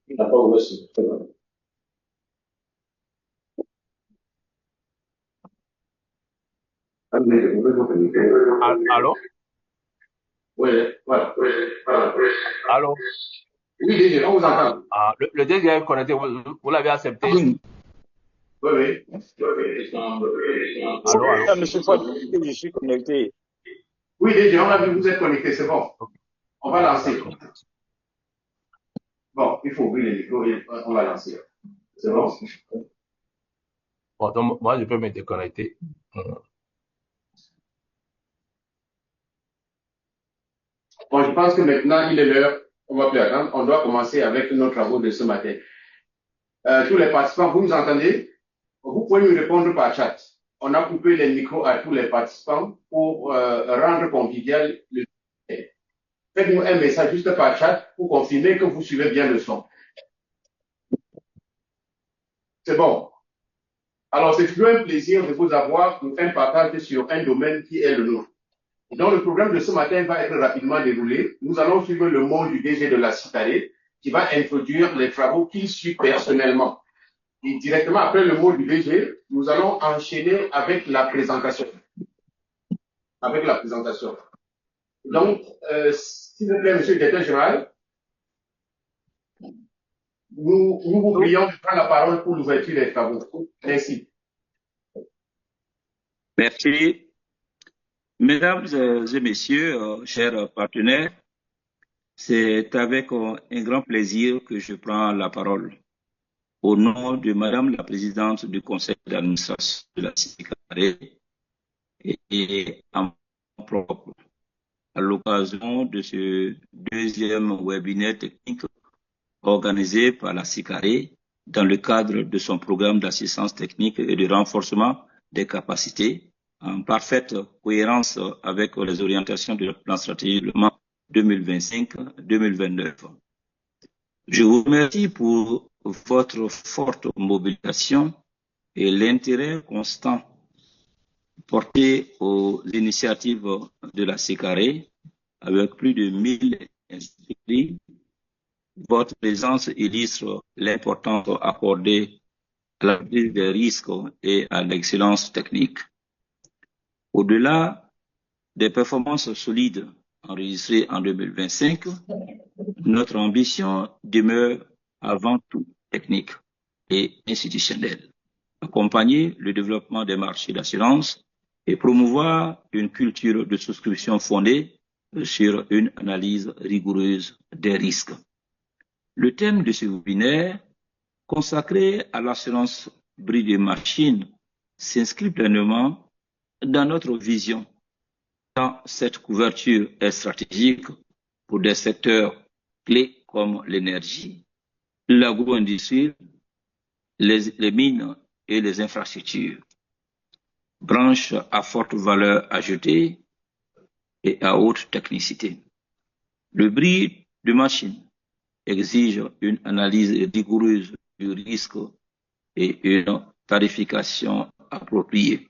Il n'a pas ouvert ce micro. Allô? Oui, voilà. Allô? Oui, DG, on vous entend. Le DG est connecté, vous l'avez accepté? Oui, oui. Allô, allô? Je ne suis pas connecté, je suis connecté. Oui, DG, on a vu que vous êtes connecté, c'est bon. On va lancer. D'accord. Bon, il faut ouvrir les micros et on va lancer. C'est bon? Bon, donc, moi, je peux me déconnecter. Bon, je pense que maintenant, il est l'heure. On va plus attendre. On doit commencer avec nos travaux de ce matin. Tous les participants, vous nous entendez? Vous pouvez nous répondre par chat. On a coupé les micros à tous les participants pour rendre convivial le. Faites-nous un message juste par chat pour confirmer que vous suivez bien le son. C'est bon. Alors, c'est toujours un plaisir de vous avoir pour un partage sur un domaine qui est le nôtre. Donc, le programme de ce matin va être rapidement déroulé. Nous allons suivre le mot du DG de la Citadelle qui va introduire les travaux qu'il suit personnellement. Et directement après le mot du DG, nous allons enchaîner avec la présentation. Donc, s'il vous plaît, Monsieur le Directeur Général, nous vous prions de prendre la parole pour l'ouverture des travaux. Merci. Merci. Mesdames et messieurs, chers partenaires, c'est avec un grand plaisir que je prends la parole. Au nom de Madame la Présidente du Conseil d'administration de la CICARE et en mon propre, à l'occasion de ce deuxième webinaire technique organisé par la CICARE dans le cadre de son programme d'assistance technique et de renforcement des capacités, en parfaite cohérence avec les orientations du plan stratégique de développement 2025-2029. Je vous remercie pour votre forte mobilisation et l'intérêt constant porté aux initiatives de la CICARE avec plus de 1000 inscrits. Votre présence illustre l'importance accordée à la prise des risques et à l'excellence technique. Au-delà des performances solides enregistrées en 2025, notre ambition demeure avant tout technique et institutionnelle. Accompagner le développement des marchés d'assurance et promouvoir une culture de souscription fondée sur une analyse rigoureuse des risques. Le thème de ce webinaire, consacré à l'assurance bris de machines, s'inscrit pleinement dans notre vision. Tant cette couverture est stratégique pour des secteurs clés comme l'énergie, l'agro-industrie, les mines et les infrastructures, branches à forte valeur ajoutée et à haute technicité. Le bris de machines exige une analyse rigoureuse du risque et une tarification appropriée,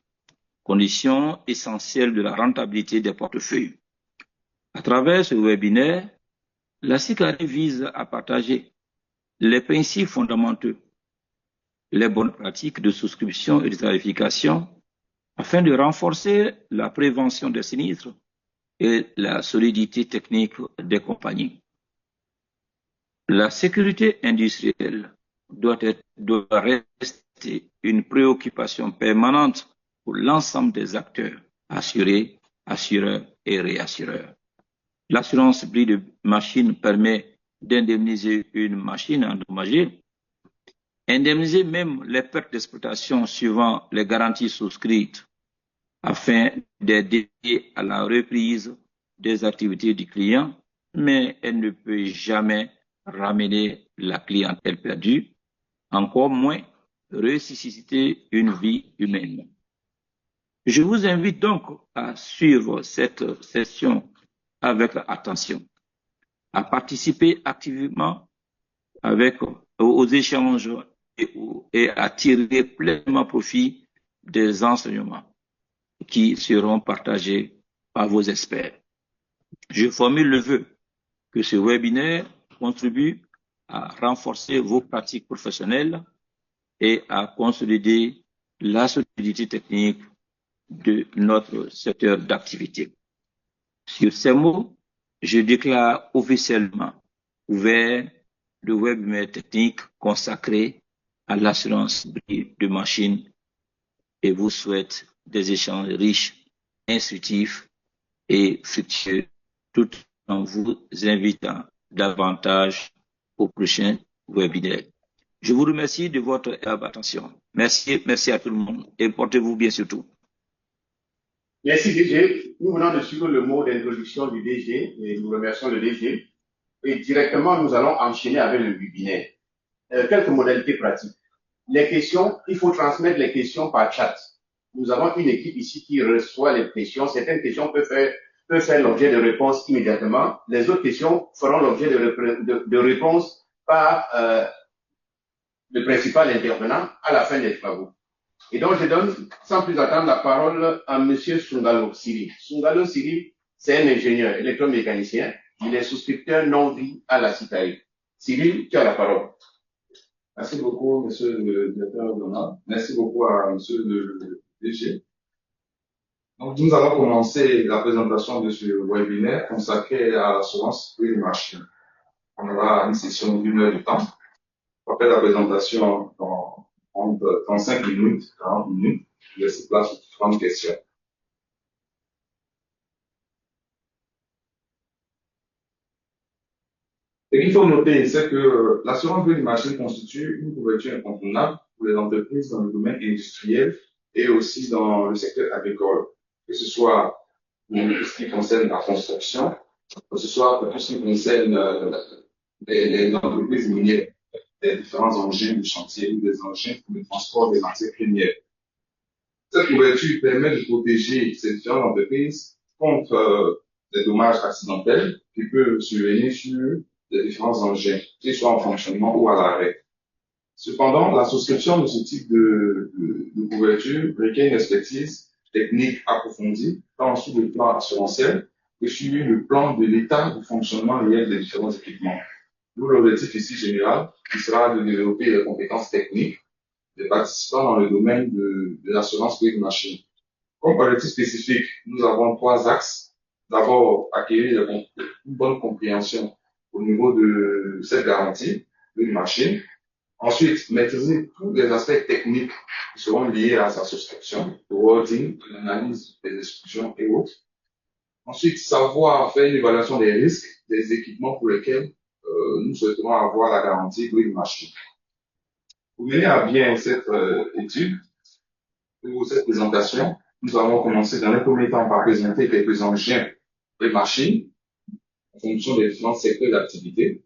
condition essentielle de la rentabilité des portefeuilles. À travers ce webinaire, la CICARE vise à partager les principes fondamentaux, les bonnes pratiques de souscription et de tarification afin de renforcer la prévention des sinistres et la solidité technique des compagnies. La sécurité industrielle doit rester une préoccupation permanente pour l'ensemble des acteurs, assurés, assureurs et réassureurs. L'assurance bris de machine permet d'indemniser une machine endommagée, indemniser même les pertes d'exploitation suivant les garanties souscrites afin d'aider à la reprise des activités du client, mais elle ne peut jamais ramener la clientèle perdue, encore moins ressusciter une vie humaine. Je vous invite donc à suivre cette session avec attention, à participer activement aux échanges et à tirer pleinement profit des enseignements qui seront partagés par vos experts. Je formule le vœu que ce webinaire contribue à renforcer vos pratiques professionnelles et à consolider la solidité technique de notre secteur d'activité. Sur ces mots, je déclare officiellement ouvert le webinaire technique consacré à l'assurance de machines et vous souhaite des échanges riches, instructifs et fructueux, tout en vous invitant davantage au prochain webinaire. Je vous remercie de votre attention. Merci à tout le monde et portez-vous bien surtout. Merci DG. Nous venons de suivre le mot d'introduction du DG et nous remercions le DG. Et directement, nous allons enchaîner avec le webinaire. Quelques modalités pratiques. Les questions, il faut transmettre les questions par chat. Nous avons une équipe ici qui reçoit les questions. Certaines questions peuvent faire l'objet de réponses immédiatement. Les autres questions feront l'objet de réponses par le principal intervenant à la fin des travaux. Et donc, je donne, sans plus attendre, la parole à Monsieur Sungalo Siri. Sungalo Siri, c'est un ingénieur électromécanicien. Il est souscripteur non-vie à la CITAE. Siri, tu as la parole. Merci beaucoup, Monsieur le directeur Donald. Merci beaucoup à Monsieur le DG. Donc, nous allons commencer la présentation de ce webinaire consacré à l'assurance des machines. On aura une session d'1 heure de temps. Après la présentation, dans 35 minutes, 40 minutes, je laisse place aux différentes questions. Ce qu'il faut noter, c'est que l'assurance des machines constitue une couverture incontournable pour les entreprises dans le domaine industriel et aussi dans le secteur agricole, que ce soit pour tout ce qui concerne la construction, que ce soit pour tout ce qui concerne les entreprises minières, les différents engins de chantier ou des engins pour le transport des matières premières. Cette couverture permet de protéger ces différentes entreprises contre des dommages accidentels qui peuvent survenir sur des différents engins, qu'ils soient en fonctionnement ou à l'arrêt. Cependant, la souscription de ce type de couverture requiert une expertise technique approfondie, tant sur le plan assurantiel que sur le plan de l'état de fonctionnement réel des différents équipements. D'où l'objectif ici général, qui sera de développer les compétences techniques des participants dans le domaine de l'assurance des machines. Comme objectif spécifique, nous avons 3 axes. D'abord, acquérir une bonne compréhension au niveau de cette garantie d'une machine. Ensuite, maîtriser tous les aspects techniques qui seront liés à sa souscription, le wording, l'analyse des instructions et autres. Ensuite, savoir faire une évaluation des risques des équipements pour lesquels nous souhaitons avoir la garantie d'une machine. Pour mener à bien cette étude ou cette présentation, nous allons commencer dans un premier temps par présenter quelques engins et machines en fonction des différents secteurs d'activité.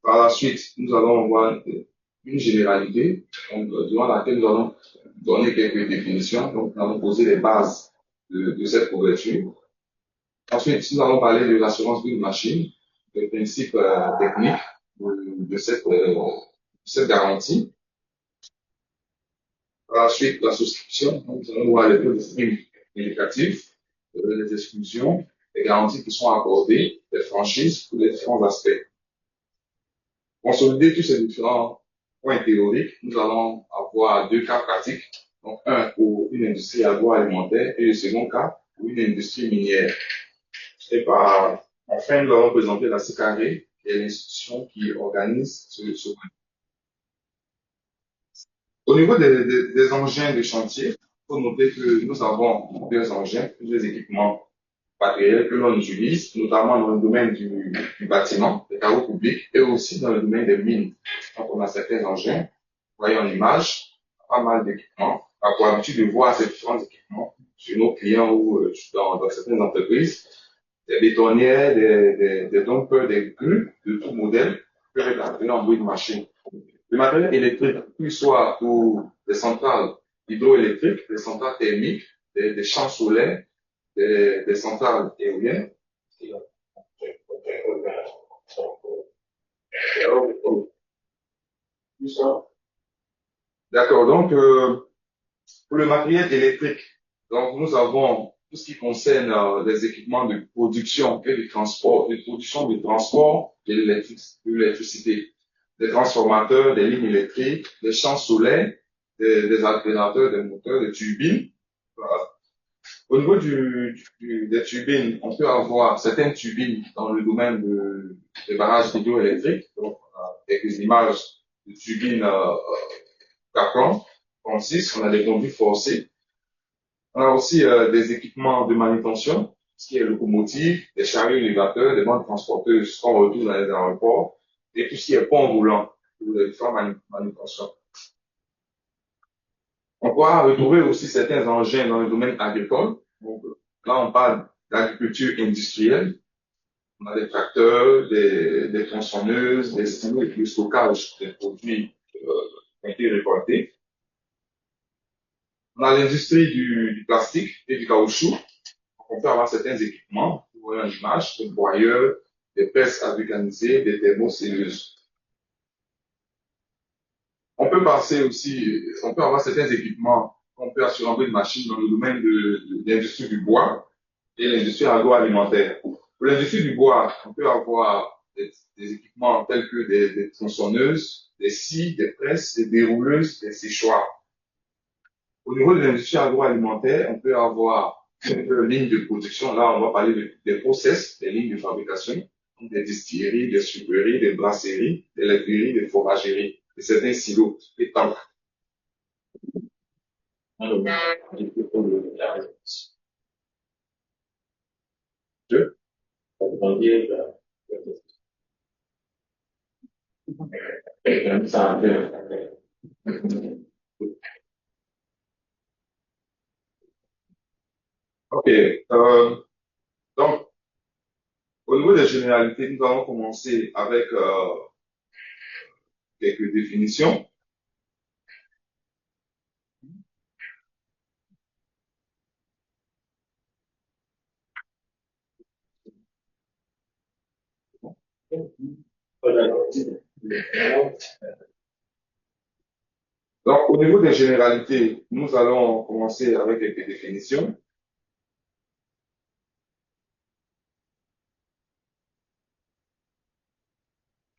Par la suite, nous allons voir une généralité, durant laquelle nous allons donner quelques définitions. Donc, nous allons poser les bases de cette couverture. Ensuite, nous allons parler de l'assurance d'une machine, des principes techniques de cette garantie. Par la suite, la souscription. Donc, nous allons voir les primes indicatives, les exclusions, les garanties qui sont accordées, les franchises pour les différents aspects. Consolider tous ces différents points théoriques, nous allons avoir 2 cas pratiques. Donc, un pour une industrie agroalimentaire et le second cas pour une industrie minière. Et enfin, nous allons présenter la CICARE, qui est l'institution qui organise ce point. Au niveau des engins de chantier, il faut noter que nous avons plusieurs engins, plusieurs équipements matériels que l'on utilise, notamment dans le domaine du bâtiment, des travaux publics, et aussi dans le domaine des mines. Donc, on a certains engins, vous voyez en image, pas mal d'équipements. On a pour habitude de voir ces différents équipements chez nos clients ou dans certaines entreprises. Des bétonnières, des dumpers, des grues de tout modèle peuvent être appelés en bruit de machine. Le matériel électrique, qu'il soit pour des centrales hydroélectriques, des centrales thermiques, des champs solaires, des centrales éoliennes. D'accord, donc pour le matériel électrique, donc nous avons tout ce qui concerne les équipements de production et de transport, de production de transport de l'électricité, des transformateurs, des lignes électriques, des champs solaires, des alternateurs, des moteurs, des turbines. Voilà. Au niveau des turbines, on peut avoir certaines turbines dans le domaine des barrages hydroélectriques. Donc, quelques images de turbines Capron, 36, on a des conduits forcés. On a aussi des équipements de manutention, ce qui est locomotive, des chariots élévateurs, des bandes transporteuses qu'on retrouve dans les aéroports, et tout ce qui est pont roulant pour les différentes manutentions. On pourra retrouver aussi certains engins dans le domaine agricole. Donc, là, on parle d'agriculture industrielle. On a des tracteurs, des tronçonneuses, des stylos de stockage des produits qui ont été récoltés. On a l'industrie du plastique et du caoutchouc. On peut avoir certains équipements, pour voir une image, des broyeurs, des presses à vulcaniser, des thermocelleuses. On peut avoir certains équipements qu'on peut assurer une machine dans le domaine de l'industrie du bois et l'industrie agroalimentaire. Pour l'industrie du bois, on peut avoir des équipements tels que des tronçonneuses, des scies, des presses, des dérouleuses, des séchoirs. Au niveau de l'industrie agroalimentaire, on peut avoir une ligne de production. Là, on va parler des process, des lignes de fabrication, des distilleries, des sucreries, des brasseries, des laiteries, des fromageries, et certains silos et tanks. Ok. Donc, au niveau des généralités, nous allons commencer avec quelques définitions. Donc, au niveau des généralités, nous allons commencer avec quelques définitions.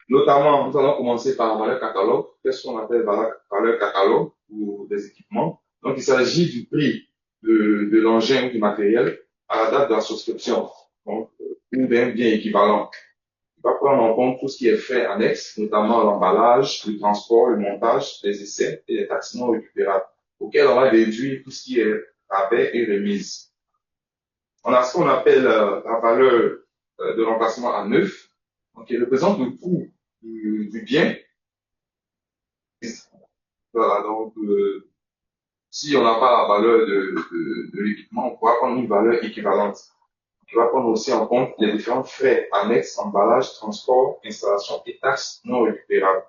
Notamment, nous allons commencer par la valeur catalogue. Qu'est-ce qu'on appelle valeur catalogue pour des équipements? Donc, il s'agit du prix de l'engin ou du matériel à la date de la souscription, donc, ou d'un bien équivalent. Il va prendre en compte tout ce qui est frais annexes, notamment l'emballage, le transport, le montage, les essais et les taxes non récupérables, auxquels on va déduire tout ce qui est rabais et remise. On a ce qu'on appelle la valeur de remplacement à neuf, donc qui représente le coût du bien. Voilà, donc si on n'a pas la valeur de l'équipement, on pourra prendre une valeur équivalente. On va prendre aussi en compte les différents frais annexes, emballage, transport, installation et taxes non récupérables,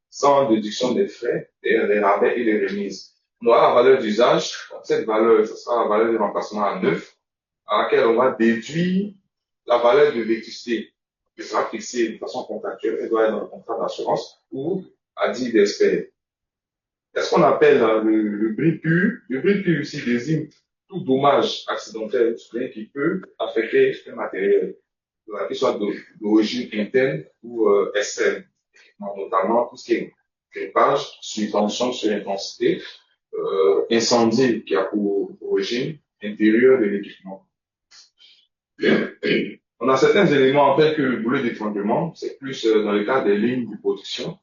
sans déduction des frais, des rabais et des remises. On aura la valeur d'usage. Cette valeur, ce sera la valeur de remplacement à neuf, à laquelle on va déduire la valeur de vétusté, qui sera fixée de façon contractuelle, elle doit être dans le contrat d'assurance ou à 10 d'espèces. Est-ce qu'on appelle le bris pur? Le bris pur ici désigne tout dommage accidentel qui peut affecter un matériel, qu'il soit d'origine interne ou externe, notamment tout ce qui est grippage, surtension, surintensité, incendie qui a pour origine intérieure de l'équipement. On a certains éléments tels que le boulet d'étranglement, c'est plus dans le cas des lignes de production.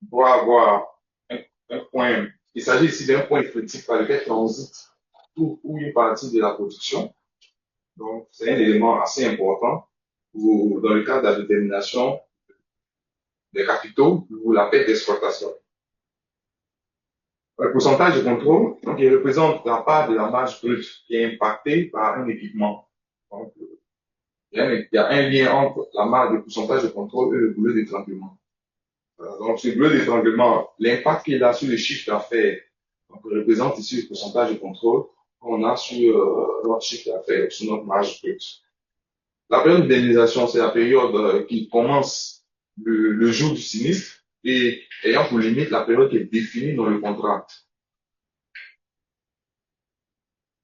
On pourra avoir un point, il s'agit ici d'un point critique par lequel transite tout ou une partie de la production. Donc, c'est un élément assez important dans le cas de la détermination des capitaux ou la perte d'exploitation. Le pourcentage de contrôle, donc, il représente la part de la marge brute qui est impactée par un équipement. Donc, il y a un lien entre la marge de pourcentage de contrôle et le boulet d'étranglement. Donc, ce boulet d'étranglement, l'impact qu'il a sur le chiffre d'affaires, donc, représente ici le pourcentage de contrôle qu'on a sur notre chiffre d'affaires, sur notre marge brute. La période d'indemnisation, c'est la période qui commence le jour du sinistre et ayant pour limite la période qui est définie dans le contrat.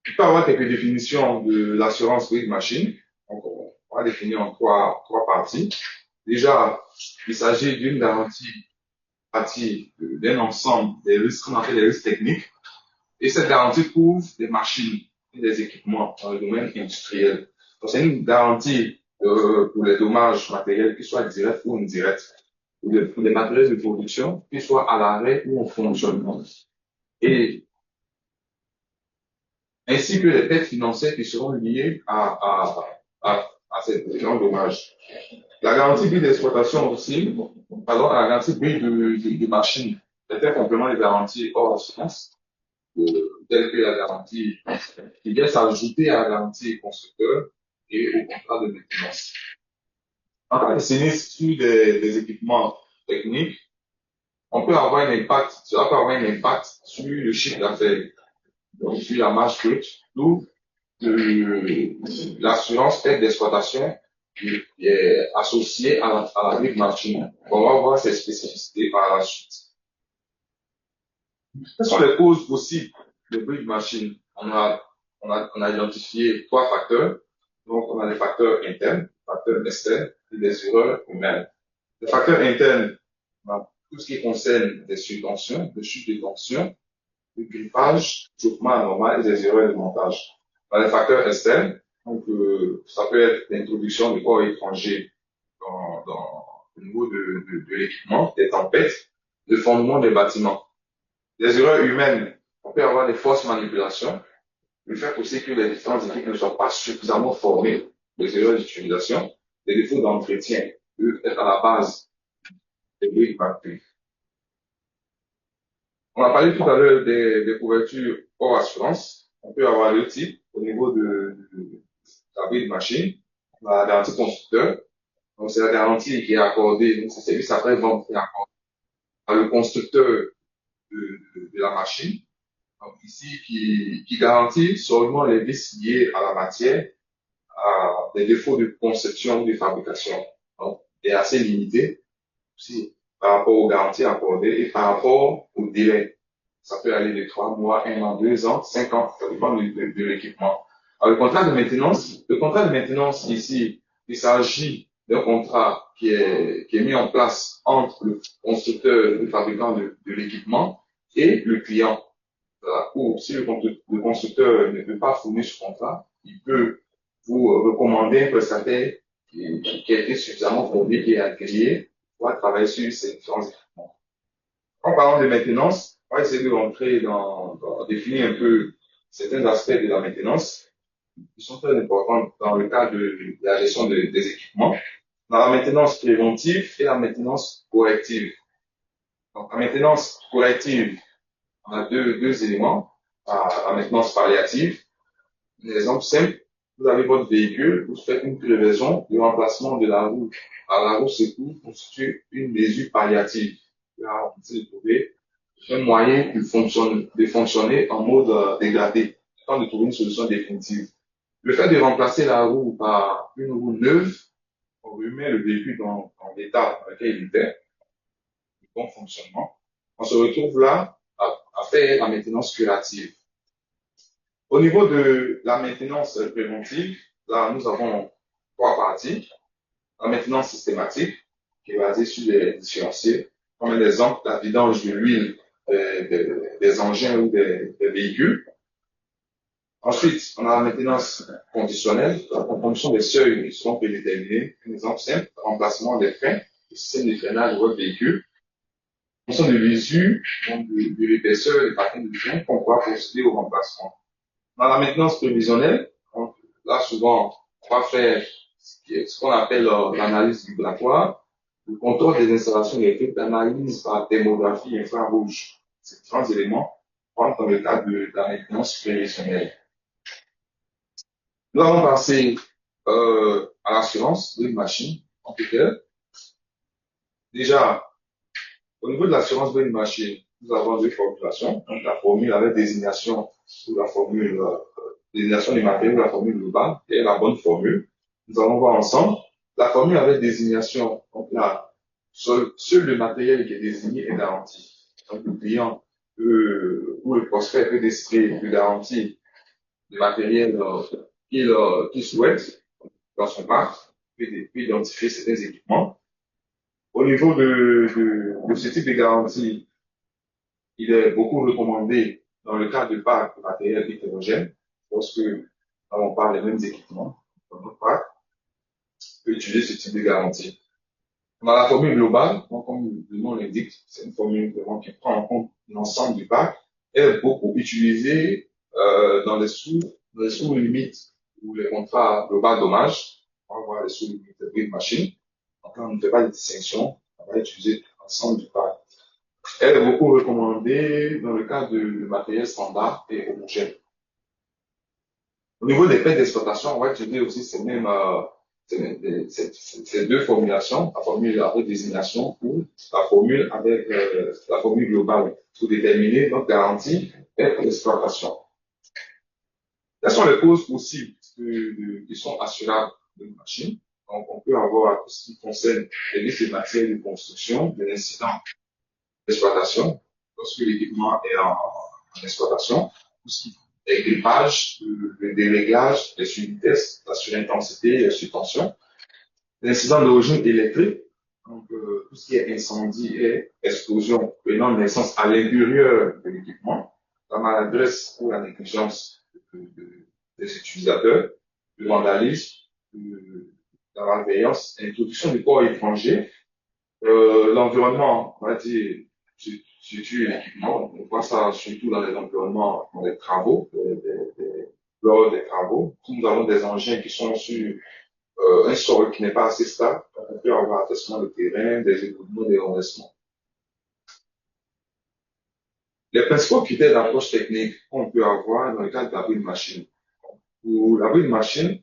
Il peut y avoir quelques définitions de l'assurance risque machine. Donc, on va définir en trois parties. Déjà, il s'agit d'une garantie partie d'un ensemble des risques qu'on appelle les risques techniques. Et cette garantie couvre des machines et des équipements dans le domaine industriel. Donc, c'est une garantie pour les dommages matériels, qu'ils soient directs ou indirects, pour les matériels de production, qu'ils soient à l'arrêt ou en fonctionnement. Et ainsi que les pertes financières qui seront liées à ces différents dommages. La garantie bille d'exploitation aussi, pardon, la garantie bille de machine, c'est un complément de garantie hors assurance, telle que la garantie qui vient s'ajouter à la garantie constructeur et au contrat de maintenance. En cas de sinistre sur des équipements techniques, on peut avoir un impact, cela peut avoir un impact sur le chiffre d'affaires, donc sur la marge brute, d'où l'assurance aide d'exploitation qui est associée à la grille machine. On va voir ces spécificités par la suite. Quelles sont les causes possibles de bris de machine? On a identifié 3 facteurs. Donc, on a les facteurs internes, facteurs externes et des erreurs humaines. Les facteurs internes, on a tout ce qui concerne des subtensions, des chutes de tension, du grippage, chauffement anormal et des erreurs de montage. On a les facteurs externes, donc ça peut être l'introduction de corps étrangers au niveau de l'équipement, des tempêtes, le fondement des bâtiments. Les erreurs humaines, on peut avoir des fausses manipulations, le fait aussi que les différentes équipes ne soient pas suffisamment formées, les erreurs d'utilisation, les défauts d'entretien peuvent être à la base des briques batteries. On a parlé tout à l'heure des couvertures hors assurance. On peut avoir deux types au niveau de la grille de machine. On a la garantie constructeur. Donc, c'est la garantie qui est accordée, donc c'est service après-vente qui est accordé par le constructeur de la machine. Donc, ici, qui garantit seulement les risques liés à la matière, à des défauts de conception ou de fabrication. Donc, est assez limité aussi par rapport aux garanties accordées et par rapport au délai. Ça peut aller de 3 mois, 1 an, 2 ans, 5 ans, ça dépend de l'équipement. Alors, le contrat de maintenance ici, il s'agit d'un contrat qui est mis en place entre le constructeur, le fabricant de l'équipement et le client. Ou si le constructeur ne peut pas fournir ce contrat, il peut vous recommander un prestataire qui a été suffisamment formé, qui est agréé pour travailler sur ces différents équipements. En parlant de maintenance, on va essayer de rentrer définir un peu certains aspects de la maintenance qui sont très importants dans le cadre de la gestion des équipements. Dans la maintenance préventive et la maintenance corrective. Donc, la maintenance corrective, on a deux éléments. La maintenance palliative. Un exemple simple, vous avez votre véhicule, vous faites une crevaison, le remplacement de la roue à la roue secours constitue une mesure palliative. Là, on peut trouver un moyen de fonctionner en mode dégradé, afin de trouver une solution définitive. Le fait de remplacer la roue par une roue neuve, on remet le véhicule dans l'état dans lequel il était, de bon fonctionnement. On se retrouve là à faire la maintenance curative. Au niveau de la maintenance préventive, là, nous avons 3 parties. La maintenance systématique, qui est basée sur les différenciers. Comme un exemple, la vidange de l'huile des engins ou des véhicules. Ensuite, on a la maintenance conditionnelle, en fonction des seuils qui seront prédéterminés. Un exemple simple, remplacement des freins, le système de freinage de votre véhicule. En fonction de l'usure, donc de l'épaisseur des patins de frein, qu'on pourra procéder au remplacement. Dans la maintenance prévisionnelle, donc, là, souvent, on va faire ce qu'on appelle l'analyse vibratoire, le contrôle des installations électriques, l'analyse par thermographie infrarouge. Ces différents éléments rentrent dans le cadre de la maintenance prévisionnelle. Nous allons passer à l'assurance d'une machine en tout cas. Déjà, au niveau de l'assurance d'une machine, nous avons 2 formulations. Donc, la formule avec désignation ou la formule désignation du matériel, la formule globale et la bonne formule. Nous allons voir ensemble. La formule avec désignation, donc là, seul le matériel qui est désigné est garanti. Donc, le client ou le prospect peut décider de garantir le matériel qu'il souhaite dans son parc, peut identifier certains équipements. Au niveau de ce type de garantie, il est beaucoup recommandé dans le cas de parcs de matériel hétérogène, lorsque on parle des mêmes équipements dans notre parc, on peut utiliser ce type de garantie. On a la formule globale, donc comme le nom l'indique, c'est une formule vraiment qui prend en compte l'ensemble du parc, est beaucoup utilisée dans les sous-limites ou les contrats global dommage. On va voir les sous-limites de prix de machine. Donc là, on ne fait pas de distinction, on va utiliser l'ensemble du parc. Elle est beaucoup recommandée dans le cas de matériel standard et homogène. Au niveau des pertes d'exploitation, on va utiliser aussi ces deux formulations, la formule avec désignation ou la formule avec la formule globale pour déterminer notre garantie et l'exploitation. Quelles sont les causes possibles qui sont assurables d'une machine? Donc, on peut avoir tout ce qui concerne les risques matériels de construction, de l'incident d'exploitation, lorsque l'équipement est en exploitation, tout ce qui est grippage, le déréglage, les survitesses, la surintensité, la surtension, l'incident d'origine électrique, donc tout ce qui est incendie et explosion venant de naissance à l'intérieur de l'équipement, la maladresse ou la négligence des utilisateurs, le vandalisme, la malveillance, l'introduction du corps étranger, l'environnement, on va dire, situe l'équipement. On voit ça surtout dans les environnements, dans les travaux, lors des travaux. Si nous avons des engins qui sont sur un sol qui n'est pas assez stable, on peut avoir un tassement de terrain, des éboulements, des renversements. Les principaux critères d'approche technique qu'on peut avoir dans le cadre de l'abri de machine. Pour l'abri de machine,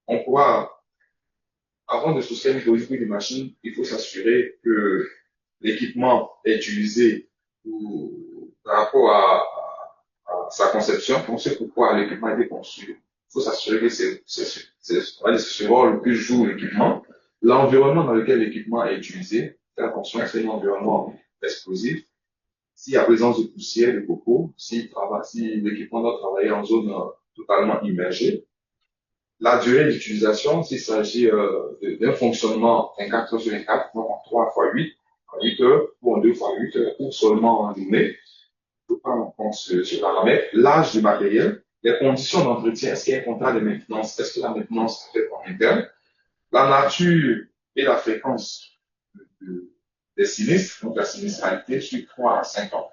on pourra, avant de souscrire une politique de machine, il faut s'assurer que l'équipement est utilisé par rapport à sa conception. On sait pourquoi l'équipement a été conçu. Il faut s'assurer que c'est ce rôle le plus joue l'équipement. L'environnement dans lequel l'équipement est utilisé, faire attention, c'est un environnement explosif. S'il y a présence de poussière, de coco, si l'équipement doit travailler en zone totalement immergée, la durée d'utilisation, s'il s'agit d'un fonctionnement 24 heures sur 24, donc en 3 fois 8, en 8 heures, ou en 2 fois 8 heures, ou seulement en journée, il faut prendre en compte ce paramètre, l'âge du matériel, les conditions d'entretien, est-ce qu'il y a un contrat de maintenance, est-ce que la maintenance est faite en interne, la nature et la fréquence des sinistres, donc la sinistralité sur 3 à 5 ans.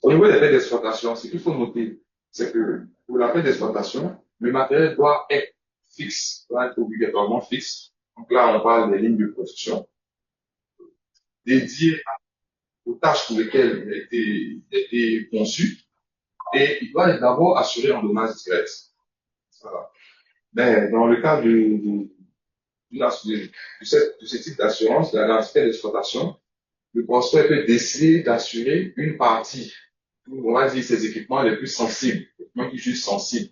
Au niveau des pertes d'exploitation, ce qu'il faut noter, c'est que pour la perte d'exploitation, le matériel doit être fixe, doit être obligatoirement fixe. Donc là, on parle des lignes de production dédiées aux tâches pour lesquelles il a été conçu, et il doit d'abord assurer un dommage direct. Voilà. Mais dans le cas de ce type d'assurance, de la garantie d'exploitation, le prospect peut décider d'assurer une partie, on va dire, ses équipements les plus sensibles, les équipements qui jugent sensibles,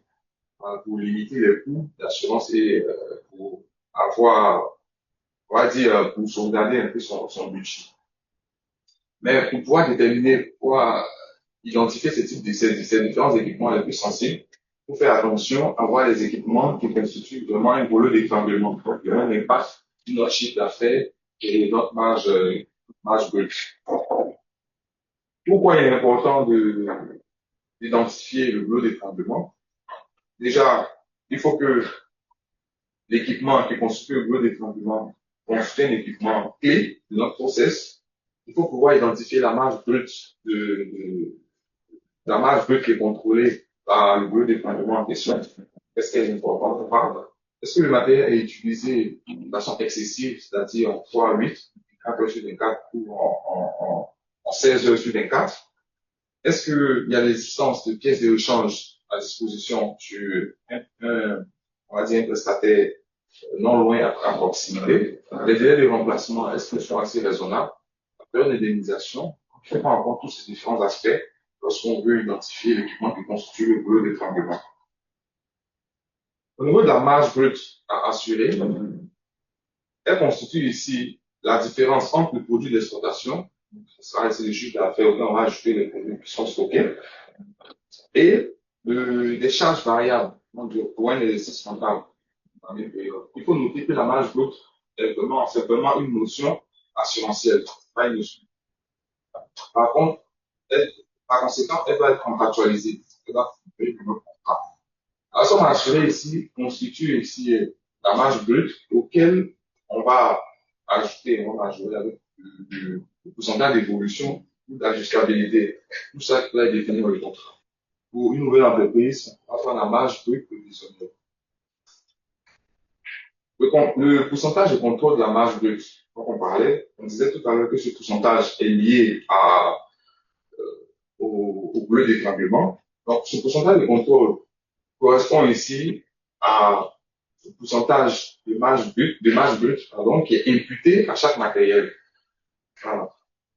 pour limiter les coûts d'assurance et pour avoir, on va dire, pour sauvegarder un peu son budget. Mais pour pouvoir déterminer, pouvoir identifier ces différents équipements les plus sensibles, il faut faire attention à avoir les équipements qui constituent vraiment un rouleau d'étranglement. Donc, il y a un impact sur notre chiffre d'affaires et notre marge brute. Pourquoi il est important d'identifier le rouleau d'étranglement? Déjà, il faut que l'équipement qui constitue le rouleau d'étranglement constitue un équipement clé de notre process. Il faut pouvoir identifier la marge brute la marge brute qui est contrôlée par le rouleau d'étranglement en question. Est-ce qu'elle est importante ou pas? Est-ce que le matériel est utilisé de façon excessive, c'est-à-dire en 3 à 8, 4 heures sur 24 ou en 16 heures sur 24? Est-ce qu'il y a l'existence de pièces de rechange à disposition sur on va dire un prestataire non loin à proximité? Les délais de remplacement, est-ce qu'ils sont assez raisonnables? La période d'indemnisation, on prend en compte tous ces différents aspects lorsqu'on veut identifier l'équipement qui constitue le rouleau d'étranglement. Au niveau de la marge brute à assurer, elle constitue ici la différence entre le produit d'exploitation, ce sera ici le chiffre d'affaires auquel on va ajouter les produits qui sont stockés, et des charges variables, donc pour un exercice comptable. Il faut noter que la marge brute c'est vraiment une notion assurantielle, pas une notion. Par contre, par conséquent, elle doit être contractualisée. Elle doit figurer dans notre contrat. La somme assurée ici constitue ici la marge brute auquel on va ajouter, on va ajouter avec le pourcentage d'évolution ou d'ajustabilité. Tout ça doit être défini dans le contrat. Pour une nouvelle entreprise, on va prendre la marge brute prévisionnelle. Le pourcentage de contrôle de la marge brute, dont on parlait, on disait tout à l'heure que ce pourcentage est lié au bleu d'étranglement. Donc, ce pourcentage de contrôle correspond ici à ce pourcentage de marge brute, pardon, qui est imputé à chaque matériel. Voilà.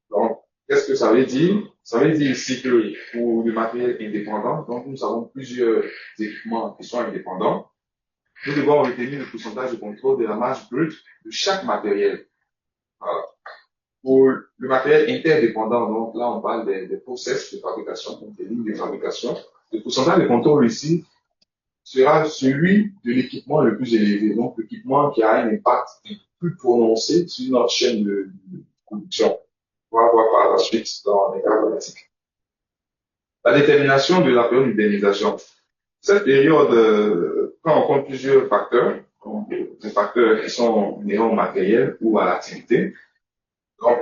Donc, qu'est-ce que ça veut dire? Ça veut dire ici que pour le matériel indépendant, donc nous avons plusieurs équipements qui sont indépendants, nous devons retenir le pourcentage de contrôle de la marge brute de chaque matériel. Voilà. Pour le matériel interdépendant, donc là on parle des process de fabrication, donc des lignes de fabrication, le pourcentage de contrôle ici sera celui de l'équipement le plus élevé, donc l'équipement qui a un impact plus prononcé sur notre chaîne de production. On va voir par la suite dans les cas pratiques. La détermination de la période d'indemnisation. Cette période prend en compte plusieurs facteurs, donc des facteurs qui sont liés au matériel ou à l'activité. Donc,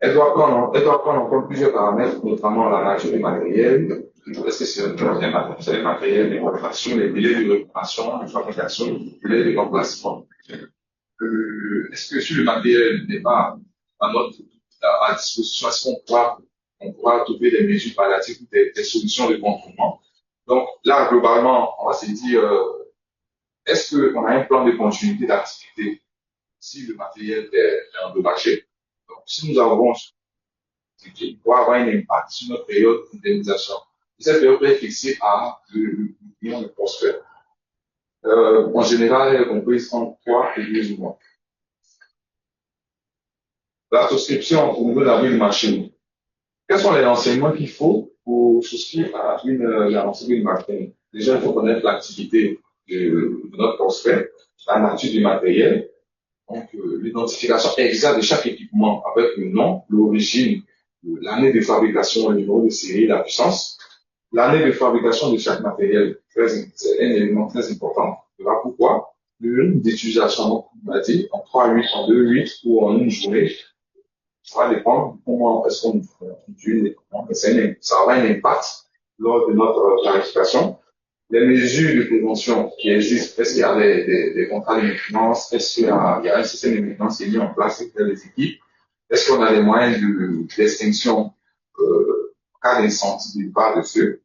elle doit prendre en compte plusieurs paramètres, notamment la nature du matériel. Est-ce que c'est un matériel de réparation, les délais de réparation, de fabrication, les délais de remplacement. Est-ce que si le matériel n'est pas à disposition, est-ce qu'on pourra trouver des mesures palliatives ou des solutions de contournement? Donc là, globalement, on va se dire, est-ce qu'on a un plan de continuité d'activité si le matériel est endommagé? Donc, si nous avons il pourra avoir un impact sur notre période d'indemnisation. Cette période peut être fixée à le client de prospect. En général, elle est comprise en 3 et 12 mois. La souscription au niveau de la grille de machine. Quels sont les renseignements qu'il faut pour souscrire à la grille de machine? Déjà, il faut connaître l'activité de notre prospect, la nature du matériel, donc l'identification exacte de chaque équipement avec le nom, l'origine, l'année de fabrication, le numéro de série, la puissance, l'année de fabrication de chaque matériel, c'est un élément très important. Voilà pourquoi le rythme d'utilisation, on va dire, en 3-8, en 2-8 ou en une journée, ça va dépendre de comment est-ce qu'on utilise l'équipement. Ça aura un impact lors de notre planification. Les mesures de prévention qui existent, est-ce qu'il y a des contrats de maintenance, est-ce qu'il y a un système de maintenance qui est mis en place avec les équipes, est-ce qu'on a des moyens d'extinction en cas d'incendie par dessus.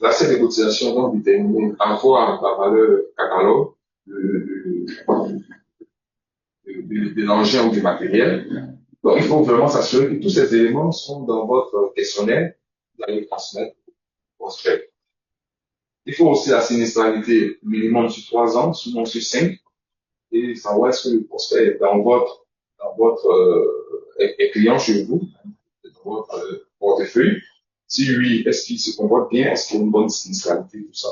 L'assiette de cotisation donc déterminée avoir la valeur catalogue de l'engin ou du matériel. Donc, il faut vraiment s'assurer que tous ces éléments sont dans votre questionnaire, vous allez transmettre au prospect. Il faut aussi la sinistralité minimum sur 3 ans, sinon sur 5, et savoir est-ce que le prospect est dans votre est client chez vous, dans votre portefeuille. Si oui, est-ce qu'il se comporte bien, est-ce qu'il y a une bonne sinistralité, tout ça.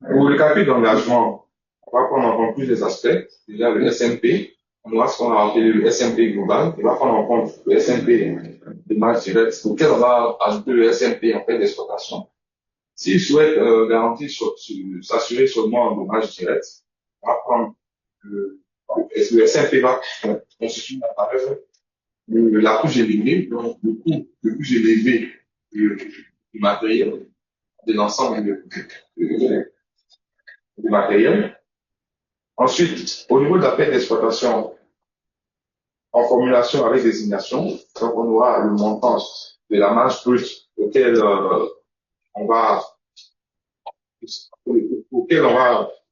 Pour le calcul d'engagement, on va prendre en compte plusieurs aspects. Déjà, le SMP, on aura ce qu'on a appelé le SMP global. On va prendre en compte le SMP de marge directe, auquel on va ajouter le SMP en fait d'exploitation. S'il souhaite garantir s'assurer seulement de marge directe, on va prendre le SMP va constituer la valeur la plus élevée, donc le coût le plus élevé du matériel, de l'ensemble du matériel. Ensuite, au niveau de la perte d'exploitation, en formulation avec désignation, donc on aura le montant de la marge brute auquel on va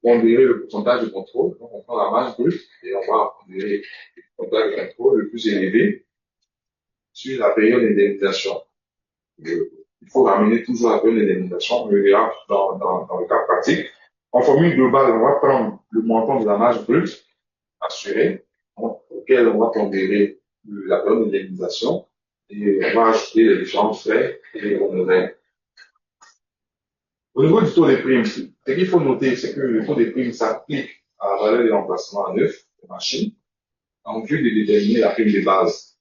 pondérer le pourcentage de contrôle. Donc on prend la marge brute et on va pondérer le pourcentage de contrôle le plus élevé sur la période d'indemnisation. Il faut ramener toujours la période d'indemnisation, on le verra dans le cas pratique. En formule globale, on va prendre le montant de la marge brute assurée, auquel on va pondérer la période d'indemnisation et on va ajouter les différents frais et honoraires. Au niveau du taux des primes, ce qu'il faut noter, c'est que le taux des primes s'applique à la valeur de l'emplacement à neuf de machine en vue de déterminer la prime de base.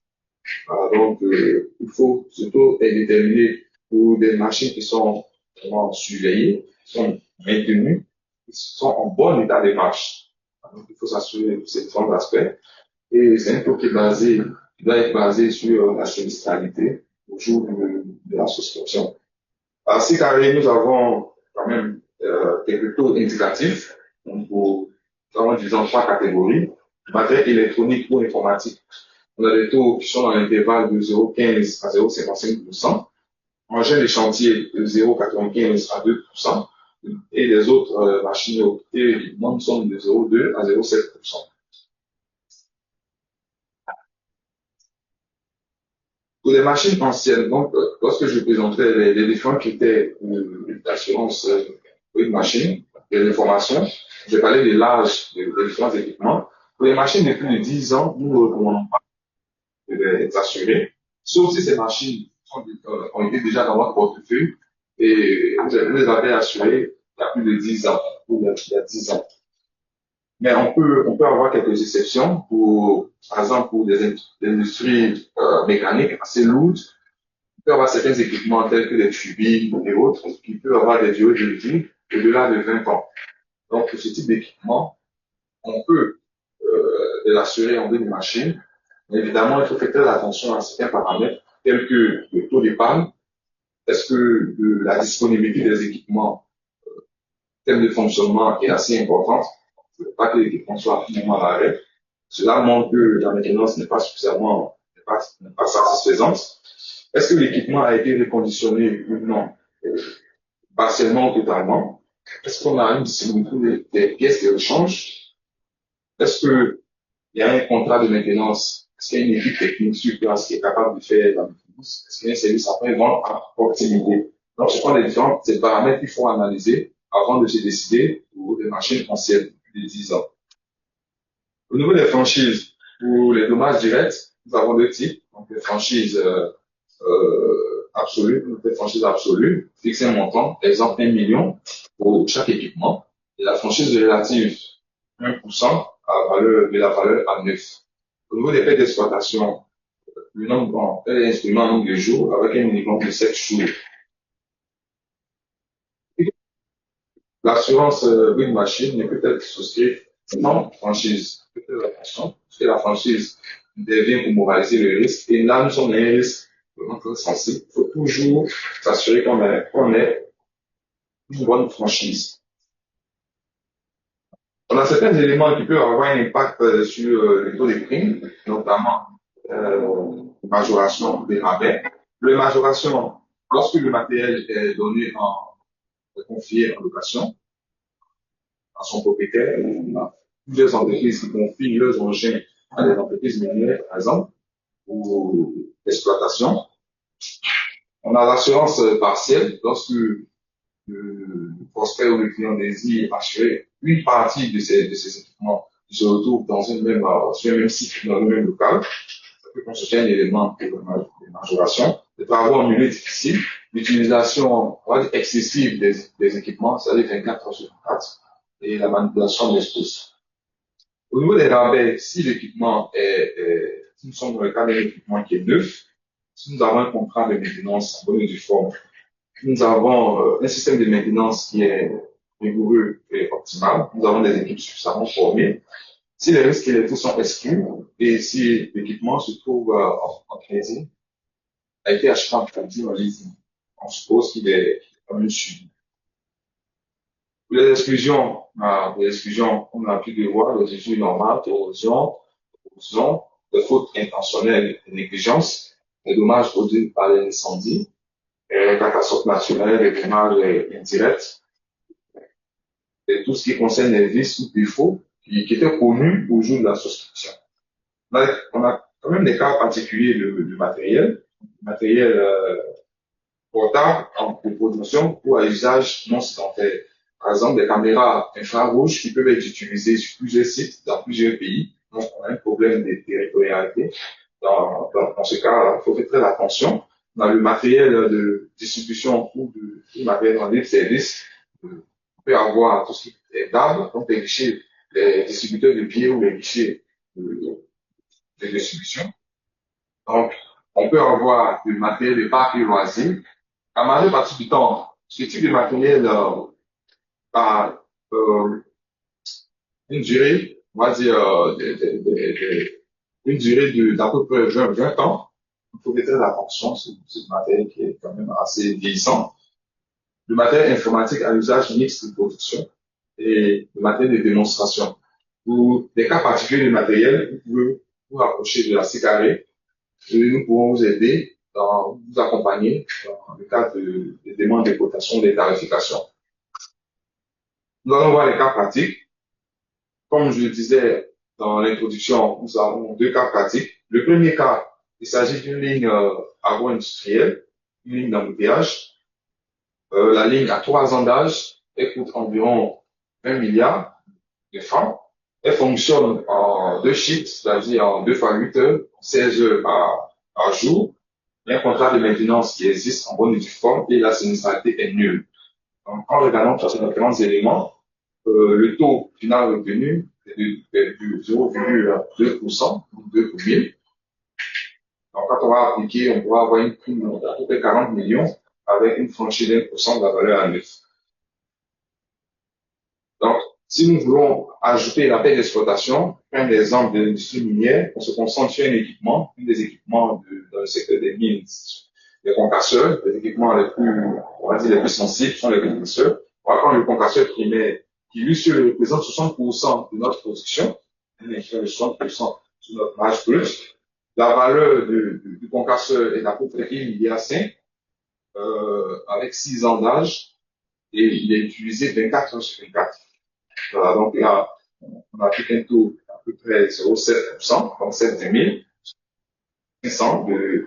Voilà, donc, il faut surtout déterminer pour des machines qui sont vraiment surveillées, qui sont maintenues, qui sont en bon état de marche. Donc, il faut s'assurer de ces différents aspects. Et c'est un taux qui doit être basé sur la semestralité au jour de la souscription. À ces carrés, nous avons quand même quelques taux indicatifs. Donc, nous avons, disons, 3 catégories. Matériel électronique ou informatique. On a des taux qui sont dans l'intervalle de 0,15 à 0,55%. Engins de chantier de 0,95 à 2%. Et les autres machines et équipements sont de 0,2 à 0,7%. Pour les machines anciennes, donc, lorsque je présentais les différents critères d'assurance pour une machine, des informations, je parlais de l'âge des différents équipements. Pour les machines de plus de 10 ans, nous ne recommandons pas de les assurer, sauf si ces machines ont été déjà dans votre portefeuille et vous les avez assurées il y a plus de 10 ans, ou il y a 10 ans. Mais on peut avoir quelques exceptions pour, par exemple, pour des industries mécaniques assez lourdes. On peut avoir certains équipements tels que les turbines et autres qui peuvent avoir des durées de vie au-delà de 20 ans. Donc, pour ce type d'équipement, on peut l'assurer en une machine. Mais évidemment, il faut faire très attention à certains paramètres tels que le taux d'épargne. Est-ce que la disponibilité des équipements, thème de fonctionnement est assez importante? Il ne faut pas que l'équipement soit finalement à l'arrêt. Cela montre que la maintenance n'est pas satisfaisante. Est-ce que l'équipement a été reconditionné ou non? Partiellement ou totalement? Est-ce qu'on a une disponibilité des pièces de rechange? Est-ce qu'il y a un contrat de maintenance? Est-ce qu'il y a une équipe technique sur place qui est capable de faire la maintenance? Est-ce qu'il y a un service après-vente à proximité? Donc, ce sont ces paramètres qu'il faut analyser avant de se décider pour des machines anciennes de 10 ans. Au niveau des franchises, pour les dommages directs, nous avons deux types. Donc, les franchises absolues, les franchises absolues, fixer un montant, exemple 1 million pour chaque équipement. Et la franchise relative, 1% de la valeur à 9. Au niveau des pertes d'exploitation, le nombre d'instruments en nombre de jours avec un minimum de 7 jours. L'assurance d'une machine ne peut être souscrite sans franchise. Attention, parce que la franchise devient pour moraliser le risque. Et là, nous sommes dans un risque vraiment très sensible. Il faut toujours s'assurer qu'on ait une bonne franchise. On a certains éléments qui peuvent avoir un impact sur le taux de prime, notamment majoration des rabais. Le majoration, lorsque le matériel est donné confié en location à son propriétaire, on a plusieurs entreprises qui confient leurs engins à des entreprises minières, par exemple, ou d'exploitation. On a l'assurance partielle lorsque le prospect ou le client désire assurer une partie de ces équipements qui se retrouvent sur un même site, dans le même local. Ça peut constituer un élément de majoration. Les travaux en milieu difficile, l'utilisation excessive des équipements, c'est-à-dire 24 heures sur 24, et la manipulation des postes. Au niveau des rabais, si l'équipement si nous sommes dans le cas d'un équipement qui est neuf, si nous avons un contrat de maintenance en bonne et due forme, nous avons un système de maintenance qui est rigoureux et optimal, nous avons des équipes suffisamment formées. Si les risques électriques sont exclus et si l'équipement se trouve en crédit, a été acheté en crédit en leasing, on suppose qu'il est quand même suivi. Pour les exclusions, on a pu voir les exclusions normales, corrosion, de fautes intentionnelles et négligence, les dommages produits par les incendies, les catastrophes naturelles, les dommages indirects, et tout ce qui concerne les vices ou défauts qui étaient connus au jour de la souscription. On a quand même des cas particuliers de matériel portable en production ou à usage non sédentaire. Par exemple, des caméras infrarouges qui peuvent être utilisées sur plusieurs sites dans plusieurs pays. Donc, on a un problème de territorialité. Dans ce cas, il faut faire très attention. Dans le matériel de distribution ou du matériel en libre service, on peut avoir tout ce qui est d'arbres, donc les guichets, les distributeurs de billets ou les guichets de distribution. Donc, on peut avoir du matériel de parc et loisirs. La majeure partie du temps, ce type de matériel a une durée, on va dire, une durée d'à peu près 20 ans. Il faut faire attention, c'est du matériel qui est quand même assez vieillissant. Le matériel informatique à l'usage mixte de production et le matériel de démonstration. Pour des cas particuliers de matériel, vous pouvez vous rapprocher de la CKR et nous pourrons vous aider, vous accompagner dans le cas de demandes de cotation, de tarification. Nous allons voir les cas pratiques. Comme je le disais dans l'introduction, nous avons deux cas pratiques. Le premier cas, il s'agit d'une ligne agro-industrielle, une ligne d'embouteillage. La ligne a 3 ans d'âge, elle coûte environ 1 milliard de francs. Elle fonctionne en 2 shifts, c'est-à-dire en 2 fois 8 heures, 16 heures par jour. Il y a un contrat de maintenance qui existe en bonne et due forme et la sinistralité est nulle. Donc, en regardant tous ces différents éléments, le taux final retenu est de 0,2%, 2 pour 1000. Donc, quand on va appliquer, on pourra avoir une prime d'à peu près 40 millions avec une franchise d'1% de la valeur annuelle. Donc, si nous voulons ajouter la paie d'exploitation, un exemple de l'industrie minière, on se concentre sur un équipement, un des équipements dans le secteur des mines, les concasseurs, les équipements les plus, on va dire les plus sensibles sont les concasseurs. On va prendre le concasseur primaire, qui lui seul représente 60% de notre production, un effet de 60% sur notre marge brute. La valeur du concasseur est à peu près 1,5 milliard, avec 6 ans d'âge, et il est utilisé 24 heures sur 24. Voilà, donc là, on applique un taux à peu près 0,7%, donc 7 500 de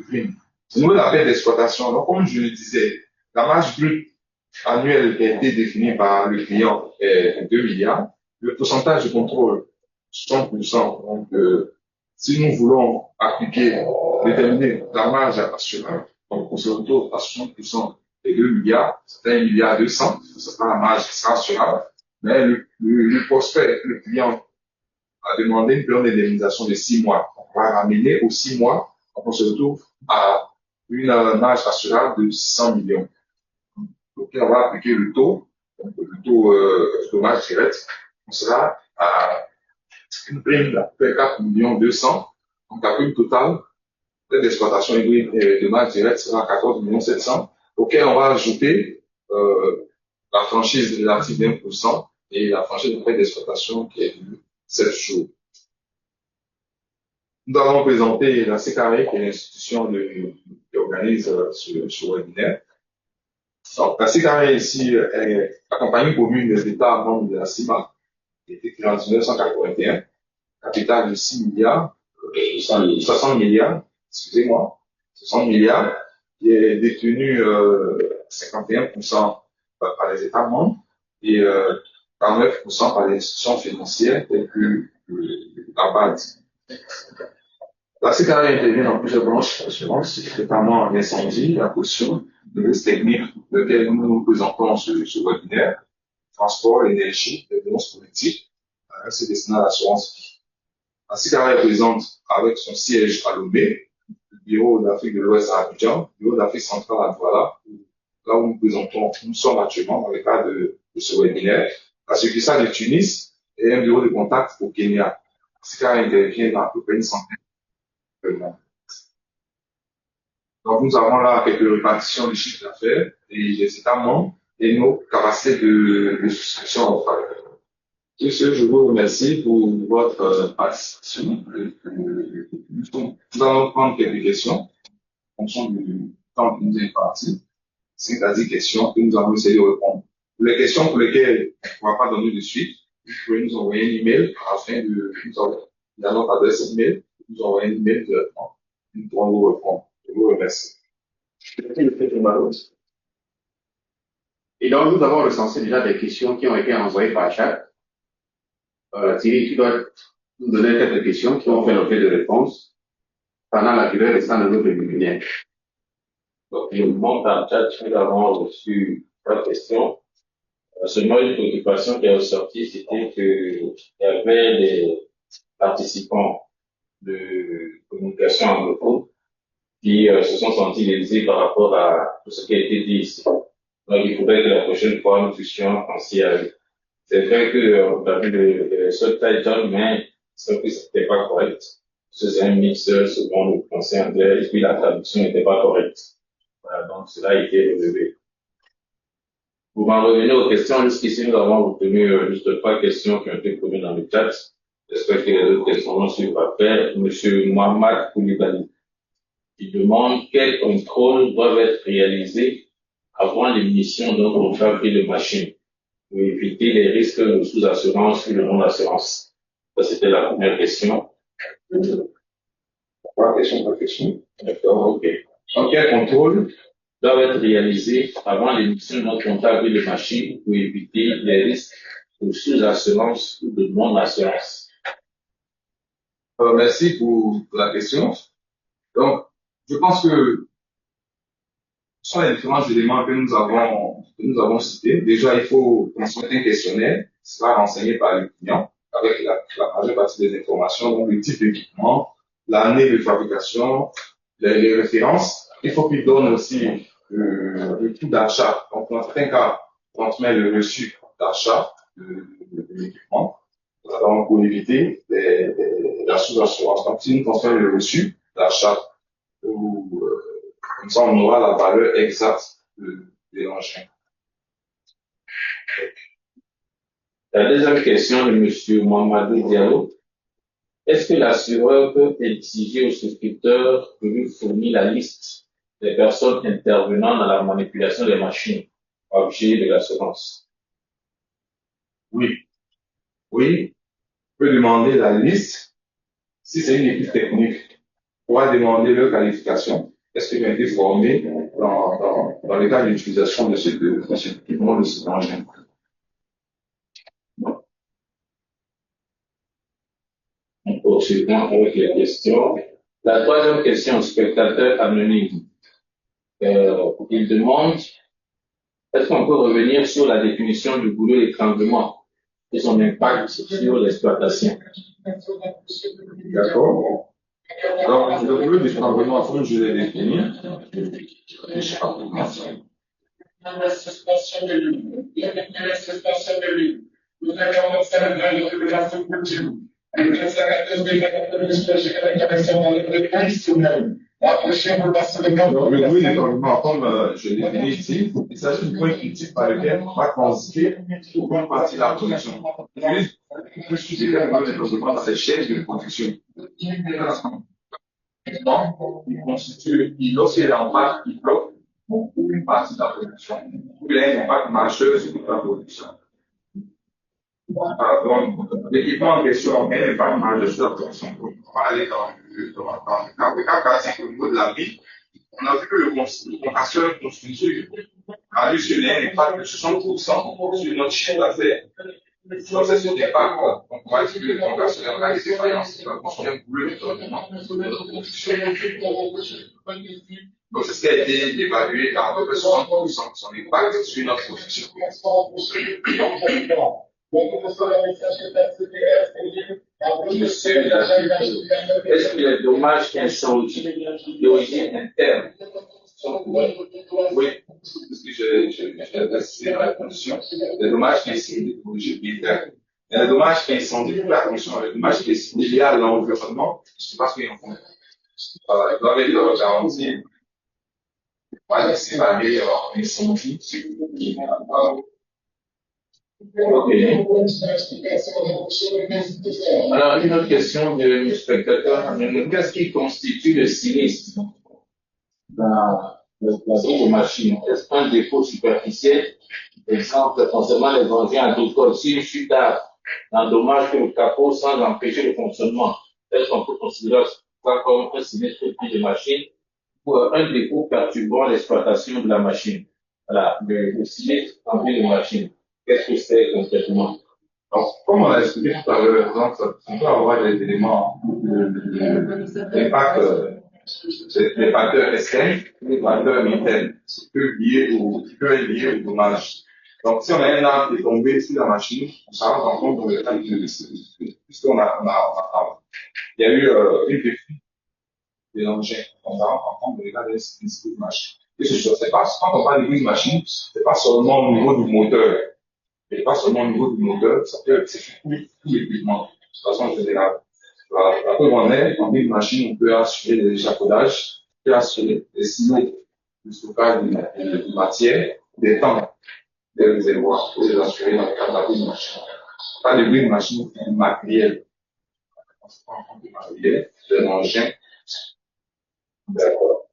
prime. Sinon, la paie d'exploitation, donc comme je le disais, la marge brute annuelle qui a été définie par le client est 2 milliards. Le pourcentage de contrôle, 60%. Donc, si nous voulons appliquer, déterminer la marge assurable, donc on se retrouve à 60% et 2 milliards, c'est 1 milliard 200, c'est pas la marge qui sera assurable, mais le prospect, le client a demandé une période d'indemnisation de 6 mois. On va ramener aux 6 mois, donc on se retrouve à une marge assurable de 100 millions. Donc, on va appliquer le taux, donc le taux dommage direct, on sera à une prime de 4 millions 200, donc la prime totale d'exploitation et de dommage direct sera à 14 millions 700, auquel on va ajouter la franchise relative d'1% et la franchise de frais d'exploitation qui est de 7 jours. Nous allons présenter la CKR, qui est l'institution qui organise ce webinaire. Donc, la CKR ici est la compagnie commune des États membres de la CIMA, qui a été créée en 1981, capital de 6 milliards, 60 milliards, excusez-moi, 60 milliards, qui est détenu 51% par les États membres et 49% par les institutions financières telles que la BAD. La CKR intervient dans plusieurs branches d'assurance, notamment en incendie, la caution, le risque technique, lequel nous présentons ce webinaire, transport, énergie, dépenses politiques, c'est destiné à l'assurance vie. La CKR est présente avec son siège à Lomé, le bureau d'Afrique de l'Ouest à Abidjan, le bureau d'Afrique centrale à Douala, là où nous présentons, nous sommes actuellement dans le cadre de ce webinaire. La succursale de Tunis et un bureau de contact au Kenya. La CKR intervient dans à peu près une centaine. Donc, nous avons là quelques répartitions du chiffre d'affaires et les États membres et nos capacités de souscription. Sur ce, je vous remercie pour votre participation. Nous allons prendre quelques questions en fonction du temps que nous avons imparti. C'est-à-dire questions que nous allons essayer de répondre. Pour les questions pour lesquelles on ne va pas donner de suite, vous pouvez nous envoyer un email afin de nous envoyer notre adresse email, nous envoyer un email directement. Nous pourrons vous répondre. Je vous remercie. Et donc, nous avons recensé déjà des questions qui ont été envoyées par chat. Thierry, tu dois nous donner quelques questions qui ont fait l'objet de réponses pendant la durée restant de notre webinaire. Donc, je montre en chat, nous avons reçu 3 questions. Seulement une préoccupation qui est ressortie, c'était qu'il y avait des participants de communication anglophone qui se sont sentis lésés par rapport à tout ce qui a été dit ici. Donc, il faudrait que la prochaine fois, nous puissions penser à eux. C'est vrai que on a vu le subtitle, mais c'est que c'était pas correct. C'est un mix selon le français anglais, et puis la traduction n'était pas correcte. Voilà, donc cela a été relevé. Pour en revenir aux questions, jusqu'ici, nous avons retenu juste 3 questions qui ont été posées dans le chat. J'espère que les autres questions vont suivre après. Monsieur Mohamed Koulibaly, il demande quels contrôles doivent être réalisés avant l'émission d'un contrat pris de machine pour éviter les risques de sous-assurance ou de non-assurance. Ça, c'était la première question. Pas question. D'accord, ok. Donc, quels contrôles doivent être réalisés avant l'émission d'un contrat pris de machine pour éviter les risques de sous-assurance ou de non-assurance? Merci pour la question. Donc, je pense que ce sont les différents éléments que nous avons cités. Déjà, il faut transmettre un questionnaire qui sera renseigné par le client avec la majeure partie des informations, donc le type d'équipement, l'année de fabrication, les références. Il faut qu'il donne aussi le coût d'achat. Donc, dans certains cas, on transmet le reçu d'achat de l'équipement. Donc, pour éviter la sous-assurance. Donc, si nous transmettons le reçu d'achat, comme ça, on aura la valeur exacte de l'engin. La deuxième question de Monsieur Mohamedou Diallo. Est-ce que l'assureur peut exiger au souscripteur de lui fournir la liste des personnes intervenant dans la manipulation des machines, objet de l'assurance? Oui. On peut demander la liste. Si c'est une équipe technique, on va demander leur qualification. Est-ce qu'ils ont été formés dans le cas d'utilisation de cet équipement, de cet engin? On poursuit avec les questions. La troisième question, spectateur anonyme. Il demande, est-ce qu'on peut revenir sur la définition du goulot d'étranglement et son impact sur l'exploitation? D'accord. Donc, le goulot d'étranglement, comme je l'ai défini, la suspension de l'huile. Il y a la suspension de l'huile. Nous avons observé la régulation continue. Avec les arrêtés de la correction dans le traditionnel. La prochaine relation de donc, le goulot d'étranglement, comme je l'ai défini ici, il s'agit du point critique par lequel on va transiter pour une partie de la production. On peut utiliser le goulot d'étranglement dans cette chaîne de production. Il constitue, lorsqu'il est en bas, il bloque une partie de la production. Il a un impact majeur sur toute la production. Donc, l'équipement en question a un impact majeur sur la production. On va aller dans le cas classique au niveau de la vie. On a vu que le concasseur constitue a eu sur un impact de 60% sur notre chiffre d'affaires. Donc, c'est sur des parcs, on va dire que le concasseur a des défaillances. Il va construire un goulot d'étranglement sur notre production. Donc, c'est ce qui a été évalué à peu près 60% de son impact sur notre production. Est-ce que les dommages incendies d'origine interne sont couverts? Oui, parce que j'ai laissé la condition. Les dommages incendies d'origine interne. Mais les dommages incendies, pour la condition, les dommages qui sont liés à l'environnement, je ne sais pas ce qu'ils en font. Voilà, ils doivent être garantis. Moi, j'ai séparé en incendie. Ok. Alors, une autre question de spectateur. Qu'est-ce qui constitue le sinistre dans la machine? Est-ce qu'un défaut superficiel, exemple, concernant les engins agricoles, si une chute d'arbre endommage le capot sans empêcher le fonctionnement, est-ce qu'on peut considérer ça comme un sinistre de machine ou un défaut perturbant l'exploitation de la machine? Voilà, le sinistre en de machine. Qu'est-ce que c'est concrètement? Donc, comme on l'a expliqué tout à l'heure, donc, on peut avoir des éléments d'impact, des facteurs externes, des facteurs internes, qui peuvent être liés au dommage. Donc, si on a un arbre qui est tombé sur la machine, on s'en rend compte dans le cas puisqu'on il y a eu une défi des engins. On s'en rend compte dans le cas d'une machine. Et c'est pas, quand on parle d'une machine, c'est pas seulement au niveau du moteur. Et pas seulement au niveau du moteur, c'est tout l'équipement, de façon générale. Voilà. La preuve en est, en une machine, on peut assurer les échafaudages, on peut assurer les silos de stockage de matière, des temps, des réservoirs, pour les assurer dans le cadre d'une machine. Pas de une machine, c'est du matériel. On se prend en compte du matériel, c'est un engin. D'accord.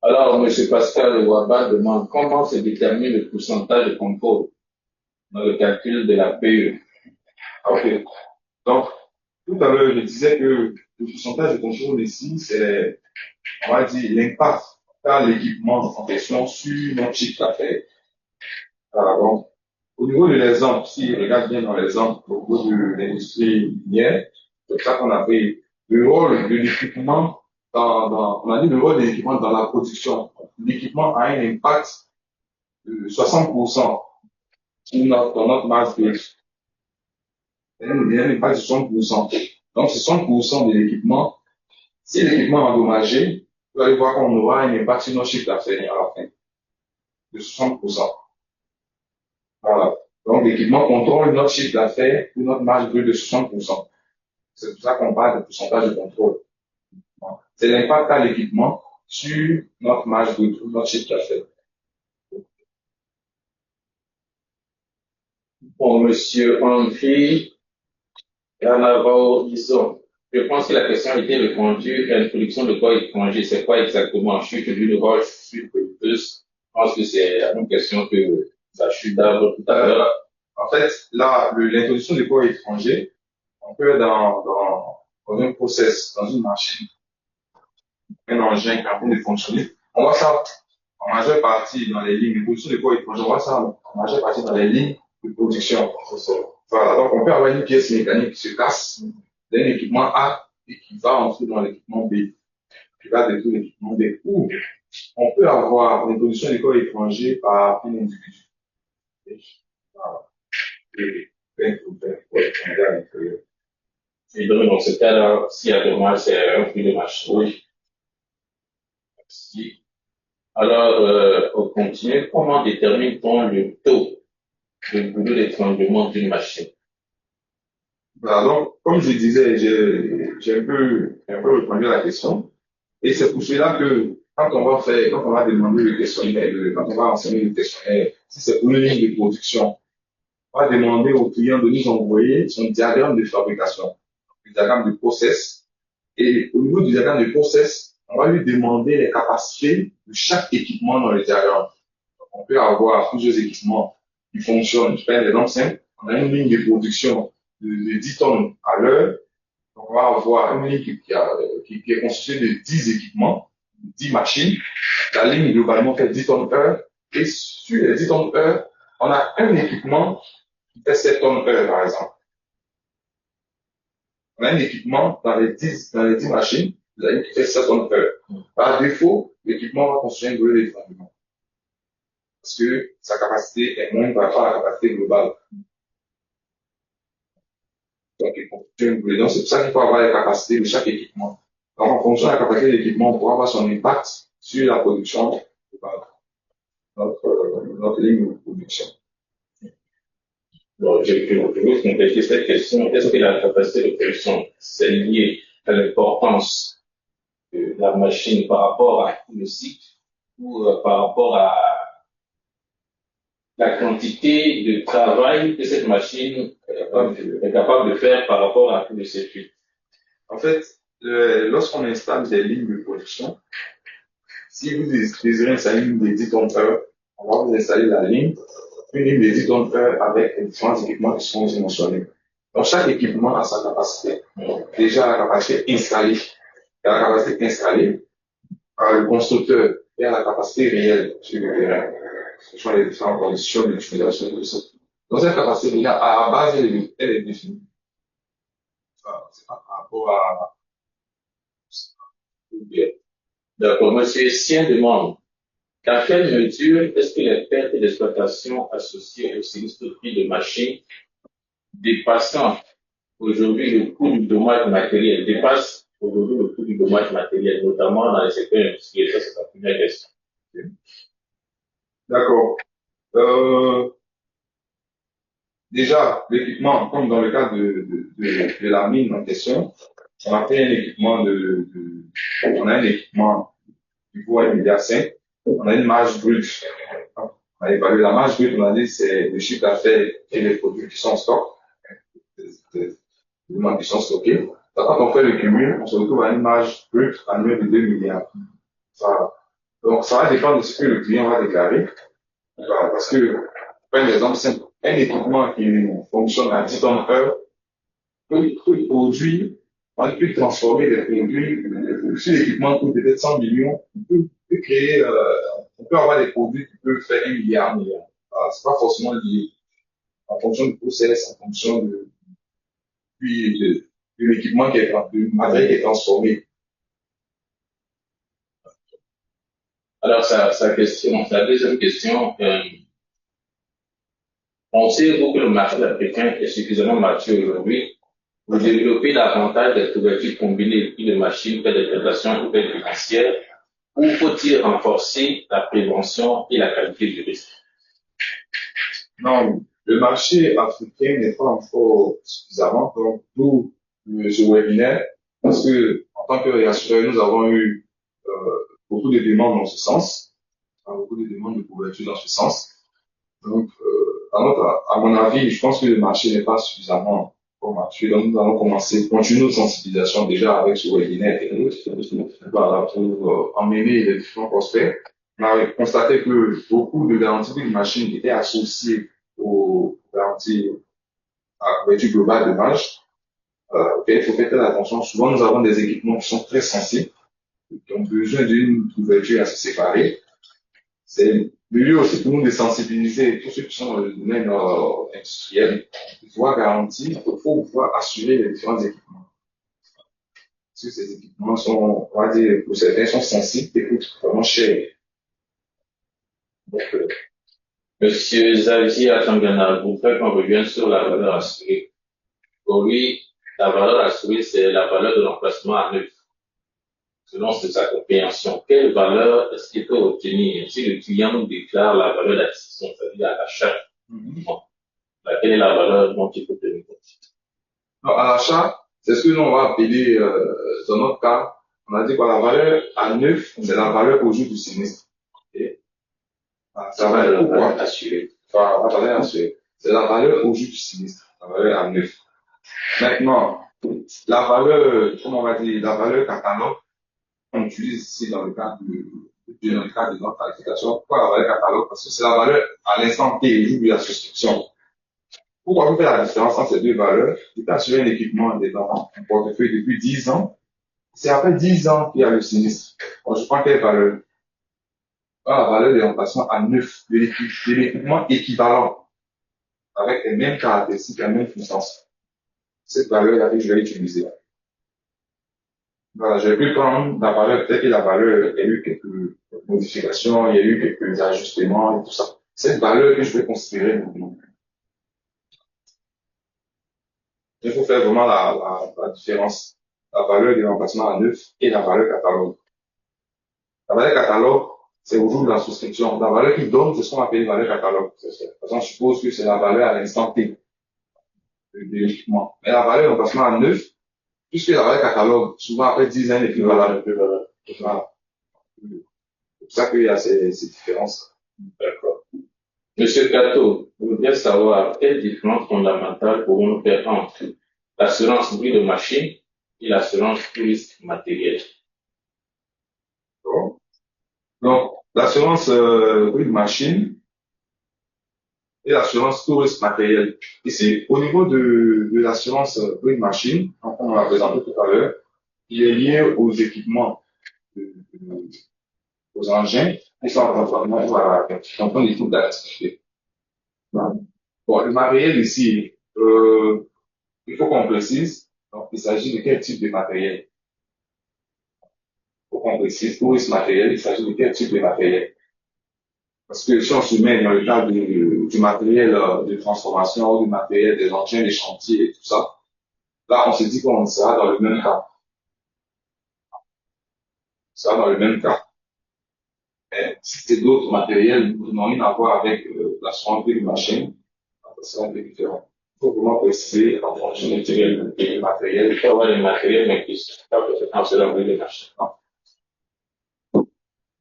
Alors, M. Pascal Ouaba demande comment se détermine le pourcentage de contrôle dans le calcul de la PE. Ok. Donc, tout à l'heure, je disais que le pourcentage de contrôle ici, c'est, on va dire, l'impact qu'a l'équipement en question sur notre chiffre d'affaires. Alors, donc, au niveau de l'exemple, si on regarde bien dans l'exemple, au niveau de l'industrie minière, c'est ça qu'on a pris le rôle de l'équipement on a dit le rôle de l'équipement dans la production. L'équipement a un impact de 60% dans notre masse brute. Il y a un impact de 60%. Donc, c'est 60% de l'équipement. Si l'équipement est endommagé, vous allez voir qu'on aura un impact sur notre chiffre d'affaires à la fin de 60%. Voilà. Donc, l'équipement contrôle notre chiffre d'affaires ou notre marge brute de 60%. C'est pour ça qu'on parle de pourcentage de contrôle. C'est l'impact à l'équipement sur notre marge brute ou notre chiffre d'affaires. Pour Monsieur Henri Ranavo-Ison, je pense que la question a été répondue. L'introduction de corps étranger, c'est quoi exactement? Chute d'une roche sur pelleteuse. Je pense que c'est la même question que la chute d'arbre tout à l'heure. En fait, là, l'introduction des corps étrangers, on peut dans un process, dans une machine, un engin qui est en train de fonctionner. On voit ça en majeure partie dans les lignes de production de corps étrangers. On voit ça en majeure partie dans les lignes de production. Voilà. Donc, on peut avoir une pièce mécanique qui se casse d'un équipement A et qui va entrer dans l'équipement B, qui va détruire l'équipement B. Ou on peut avoir l'introduction des corps étrangers par un individu. Voilà. Et donc, dans ce cas-là, s'il y a dommage, c'est un prix de marché. Oui. Merci. Alors, on continue. Comment détermine-t-on le taux de boulot d'étranglement d'une machine? Voilà, donc, comme je disais, j'ai un peu répondu à la question. Et c'est pour cela que quand on va demander le questionnaire, quand on va enseigner le questionnaire, si c'est pour une ligne de production, on va demander au client de nous envoyer son diagramme de fabrication, le diagramme de process. Et au niveau du diagramme de process, on va lui demander les capacités de chaque équipement dans le diagramme. Donc, on peut avoir plusieurs équipements qui fonctionnent. Je prends l'exemple simple. On a une ligne de production de 10 tonnes à l'heure. Donc, on va avoir une ligne qui est constituée de 10 équipements, 10 machines. La ligne, globalement, fait 10 tonnes heure. Et sur les 10 tonnes heure, on a un équipement qui fait 7 tonnes heure, par exemple. On a un équipement dans les 10 machines, qui fait 7 tonnes heure. Par défaut, l'équipement va construire un brûlé d'étranglement. Parce que sa capacité est moindre par rapport à la capacité globale. Donc, il constitue un brûlé. Donc, c'est pour ça qu'il faut avoir les capacités de chaque équipement. Donc, en fonction de la capacité de l'équipement, on pourra avoir son impact sur la production globale. Notre ligne de production. Bon, je veux compléter cette question. Est-ce que la capacité de production, c'est lié à l'importance de la machine par rapport à tout le cycle ou par rapport à la quantité de travail que cette machine est capable de faire par rapport à tout le circuit? En fait, lorsqu'on installe des lignes de production, si vous désirez installer une ligne de 10 tonnes heure, on va vous installer une ligne de 10 tonnes heure avec les différents équipements qui sont dimensionnés. Donc, chaque équipement a sa capacité. Déjà, la capacité installée. Il y a la capacité installée par le constructeur et à la capacité réelle sur le terrain. Ce sont les différentes conditions d'utilisation de ça. Donc, cette capacité, déjà, à la base, elle est définie. C'est pas par rapport à... D'accord. Monsieur Sien demande, Dans quelle mesure est-ce que les pertes d'exploitation associées au sinistre prix de machines dépassant aujourd'hui le coût du dommage matériel, dépasse aujourd'hui le coût du dommage matériel, notamment dans les secteurs industriels? Ça, c'est la première question. D'accord. Déjà, l'équipement, comme dans le cas de la mine en question, on a fait un équipement on a un équipement du coup 1,5 milliard. On a une marge brute. On a évalué la marge brute, on a dit c'est le chiffre d'affaires et les produits qui sont en stock, les éléments qui sont stockés. Donc, quand on fait le cumul, on se retrouve à une marge brute annuelle de 2 milliards. Donc, ça va dépendre de ce que le client va déclarer. Parce que, par exemple, simple, un équipement qui fonctionne à 10 tonnes heure peut produire, on peut transformer des produits. Si l'équipement coûte peut-être 100 millions, peut créer, on peut avoir des produits qui peuvent faire 1 milliard. C'est pas forcément lié. En fonction du process, en fonction de l'équipement du matériel qui est transformé. Alors, sa deuxième question, pensez-vous que le marché africain est suffisamment mature aujourd'hui pour développer davantage des couvertures combinées de machines, faits d'exploitation ou faits financières, ou faut-il renforcer la prévention et la qualité du risque? Non, le marché africain n'est pas encore suffisamment, donc d'où ce webinaire, parce que en tant que assureur, nous avons eu beaucoup de demandes dans ce sens, beaucoup de demandes de couverture dans ce sens. Donc, à mon avis, je pense que le marché n'est pas suffisamment mature. Donc, nous allons continuer notre sensibilisation déjà avec ce webinaire et autres, voilà, pour emmener les différents prospects. On a constaté que beaucoup de garanties de machines étaient associées aux garanties à couverture globale de marge. Il faut faire attention. Souvent, nous avons des équipements qui sont très sensibles, qui ont besoin d'une couverture assez séparée. C'est le lieu aussi pour nous de sensibiliser tous ceux qui sont dans le domaine industriel, de pouvoir garantir, il faut pouvoir assurer les différents équipements. Parce que ces équipements sont, on va dire, pour certains, sont sensibles et coûtent vraiment cher. Donc, Monsieur Xavier Atangana, vous faites qu'on revienne sur la valeur assurée. Pour lui, la valeur assurée, c'est la valeur de l'emplacement à neuf. Selon sa compréhension, quelle valeur est-ce qu'il peut obtenir si le client nous déclare la valeur d'acquisition, c'est-à-dire à l'achat? Quelle est la valeur dont il peut tenir compte? À l'achat, c'est ce que nous on va appeler, dans notre cas, on a dit que la valeur à neuf, c'est la valeur au jour du sinistre. Ça va être pourquoi? Assuré. Enfin, la valeur assurée. C'est la valeur au jour du sinistre, la valeur à neuf. Maintenant, la valeur, comment on va dire, la valeur catalogue, on utilise ici dans le cadre de notre qualification. Pourquoi la valeur catalogue? Parce que c'est la valeur à l'instant T, le jour de la souscription. Pourquoi vous faites la différence entre ces deux valeurs? Tu peux assurer un équipement dans un portefeuille depuis 10 ans. C'est après 10 ans qu'il y a le sinistre. Alors, je prends quelle valeur? La valeur de remplacement à neuf de l'équipement équivalent, avec les mêmes caractéristiques, la même puissance. Cette valeur-là que je vais utiliser. Voilà, j'ai pu prendre la valeur, peut-être que la valeur, il y a eu quelques modifications, il y a eu quelques ajustements et tout ça. Cette valeur que je vais considérer maintenant. Il faut faire vraiment la différence. La valeur de remplacement à neuf et la valeur catalogue. La valeur catalogue, c'est au jour de la souscription. La valeur qu'il donne, c'est ce qu'on appelle valeur catalogue. Par exemple, on suppose que c'est la valeur à l'instant T de l'équipement. Mais la valeur de remplacement à neuf, puisque la valeur catalogue, souvent après 10 ans, n'est plus valable. Voilà. C'est pour ça qu'il y a ces différences. D'accord. Monsieur Kato, je voudrais savoir quelle différence fondamentale pouvons-nous faire entre l'assurance bruit de machine et l'assurance risque matériel? Donc, l'assurance bruit de machine et l'assurance tout risque matériel. Ici, au niveau de l'assurance bruit de machine, on l'a présenté tout à l'heure, il est lié aux équipements, aux engins qui sont en train des types d'activité. Bon, le matériel ici, il faut qu'on précise, donc il s'agit de quel type de matériel? Il faut qu'on précise, tout risque matériel, il s'agit de quel type de matériel? Parce que si on se met dans le cadre du matériel de transformation, du matériel des engins, des chantiers et tout ça, là, on se dit qu'on sera dans le même cas. On sera dans le même cas. Mais si c'est d'autres matériels qui n'ont rien à voir avec la santé du machine, ça sera un peu différent. Il faut vraiment préciser en fonction du matériel. Il faut avoir les matériels, mais qui ne sont pas perfectement cela avec les machines.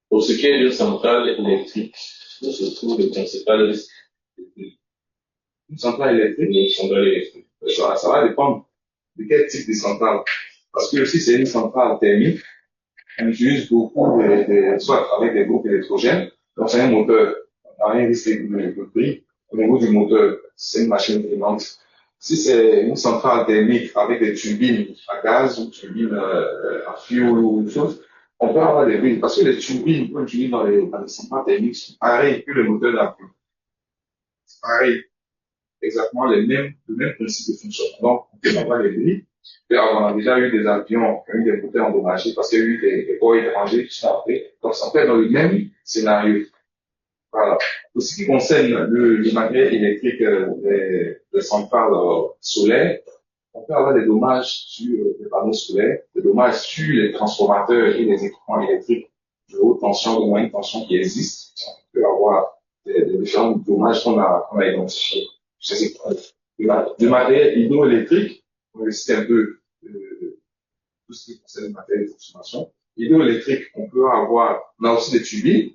Pour ce qui est d'une centrale électrique, où se trouve le principal risque? Une centrale électrique, Une centrale électrique. ça va dépendre de quel type de centrale. Parce que si c'est une centrale thermique, on utilise beaucoup soit avec des groupes électrogènes, donc c'est un moteur. On n'a rien risque de prix. Au niveau du moteur, c'est une machine payante. Si c'est une centrale thermique avec des turbines à gaz ou turbines à fioul ou autre chose, on peut avoir des prix. Parce que les turbines qu'on utilise dans les centrales thermiques sont pareilles que le moteur d'avion. C'est pareil. Exactement le même principe de fonctionnement. Donc, on peut avoir des prix. Et on a déjà eu des avions qui ont eu des moteurs endommagés parce qu'il y a eu des corps étrangers qui sont entrés. Donc, ça peut être dans le même scénario. Voilà. Pour ce qui concerne le matériel électrique des centrales solaires, on peut avoir des dommages sur les panneaux solaires, des dommages sur les transformateurs et les équipements électriques de haute tension, de moyenne tension qui existent. On peut avoir des différents dommages qu'on a identifiés. Du matériel hydroélectrique, on le cite un peu tout ce qui concerne le matériel de consommation. Hydroélectrique, on a aussi des turbines.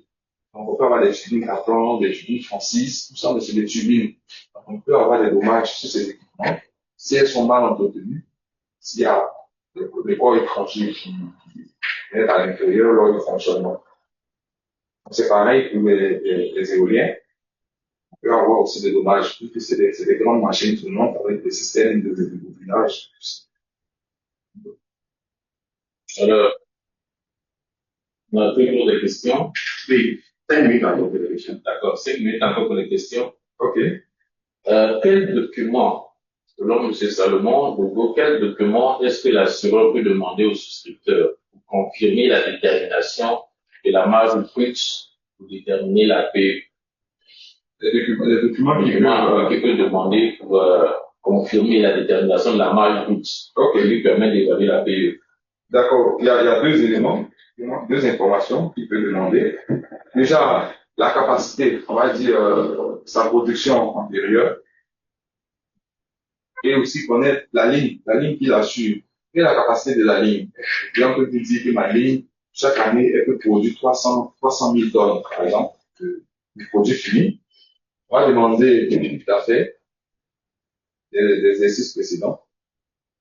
Donc, on peut avoir des turbines Kaplan, des turbines Francis, tout ça, mais c'est des turbines. Donc, on peut avoir des dommages sur ces équipements. Si elles sont mal entretenues, s'il y a des corps étrangers qui viennent à l'intérieur lors du fonctionnement. C'est pareil pour les éoliens. On peut avoir aussi des dommages, puisque c'est des grandes machines qui montent avec des systèmes de bobinage. Alors, on a toujours des questions. Oui, 5 minutes encore pour les questions. D'accord, 5 minutes encore pour les questions. OK. Quel document, selon M. Salomon, quel document est-ce que l'assureur peut demander au souscripteur pour confirmer la détermination de la marge brute pour déterminer la PE? Les documents Qui peut demander pour confirmer la détermination de la marge brute, qui lui permet d'évaluer la PE. D'accord. Il y a deux éléments, deux informations qu'il peut demander. Déjà, la capacité, on va dire, sa production antérieure, et aussi connaître la ligne qu'il assure, et la capacité de la ligne. Et on peut dire que ma ligne, chaque année, elle peut produire 300 000 tonnes, par exemple, de produits finis. On va demander des chiffres d'affaires des exercices précédents.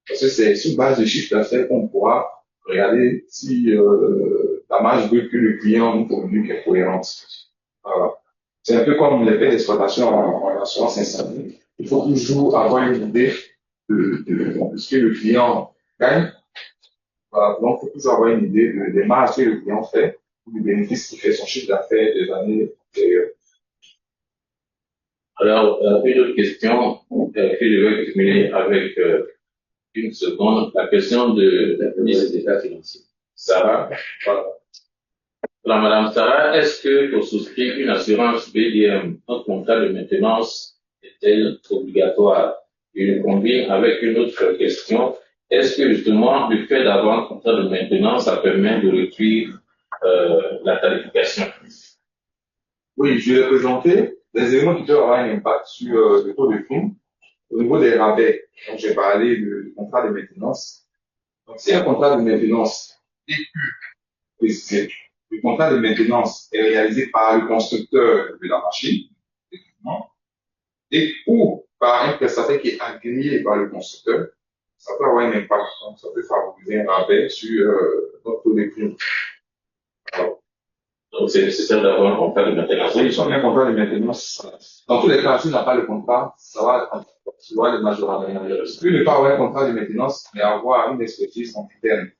Parce que c'est sur base de chiffres d'affaires qu'on pourra regarder si la marge brute que le client nous communique est cohérente. Voilà. C'est un peu comme les frais d'exploitation en assurance incendie. Il faut toujours avoir une idée de ce que le client gagne. Voilà. Donc, il faut toujours avoir une idée des marges que le client fait ou du bénéfice qu'il fait son chiffre d'affaires des années antérieures. Alors, une autre question que je vais terminer avec une seconde, la question de la mise d'état financier. Sarah, voilà. Alors, Madame Sarah, est-ce que pour souscrire une assurance BDM, un contrat de maintenance est-elle obligatoire? Je le combine avec une autre question. Est-ce que justement, le fait d'avoir un contrat de maintenance, ça permet de réduire la tarification? Oui, je vais présenter les éléments qui peuvent avoir un impact sur le taux de prime au niveau des rabais. Donc, j'ai parlé du contrat de maintenance. Donc, si un contrat de maintenance est plus précisé, le contrat de maintenance est réalisé par le constructeur de la machine, effectivement, et ou par un prestataire qui est agréé par le constructeur, ça peut avoir un impact. Donc, ça peut favoriser un rabais sur notre taux de prime. Donc, c'est nécessaire d'avoir un contrat de maintenance. Oui, si on a un contrat de maintenance, dans tous les cas, si on n'a pas le contrat, ça va, tu vois, les majorations. Plus ne pas avoir un contrat de maintenance, mais avoir une expertise en interne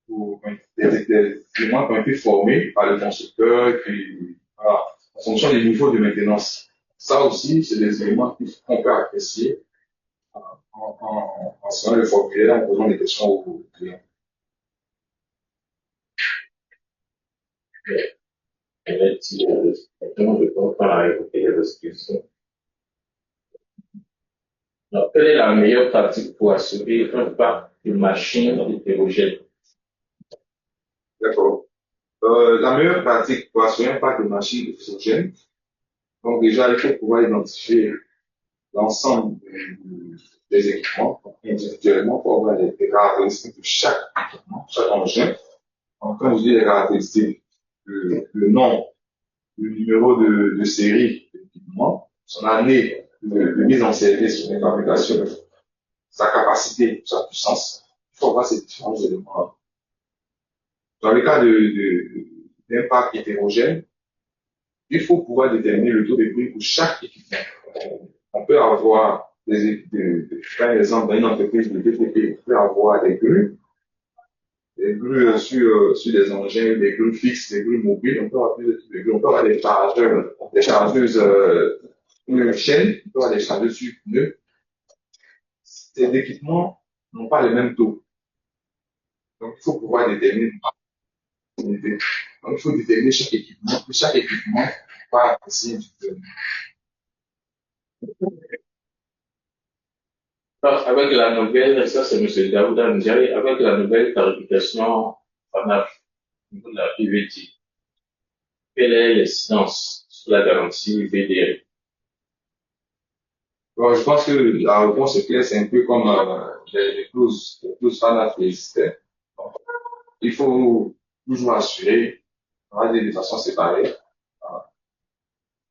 ou des éléments qui ont été formés par le constructeur, et puis, voilà, en fonction des niveaux de maintenance. Ça aussi, c'est des éléments qu'on peut apprécier en signant le formulaire, en posant des questions aux clients. Exactement, je pense pas à évoquer les restrictions. Donc, quelle est la meilleure pratique pour assurer un parc de machines hétérogènes? D'accord. La meilleure pratique pour assurer un parc de machines hétérogènes, donc déjà, il faut pouvoir identifier l'ensemble des équipements donc, individuellement pour avoir les caractéristiques de chaque équipement, chaque engin. Donc, quand je dis les caractéristiques, le nom, le numéro de série de l'équipement, son année de mise en service, son fabrication, sa capacité, sa puissance, il faut avoir ces différents éléments. Dans le cas d'un parc hétérogène, il faut pouvoir déterminer le taux de prix pour chaque équipement. On peut avoir par exemple, dans une entreprise de BTP, on peut avoir des grues sur des engins, des grues fixes, des grues mobiles, on peut avoir plus de types de grues, on peut avoir des chargeuses, une chaîne, on peut avoir des chargeuses sur pneus. Ces équipements n'ont pas les mêmes taux. Donc, il faut pouvoir déterminer. Donc, il faut déterminer chaque équipement va apprécier individuellement. Avec la nouvelle, ça c'est M. Daouda Ndiaye, avec la nouvelle tarification FANAF au niveau de la PVT, quelle est l'incidence sur la garantie VDL? Bon, je pense que la réponse est claire, c'est un peu comme les clauses FANAF existaient. Il faut toujours assurer, on va dire de façon séparée.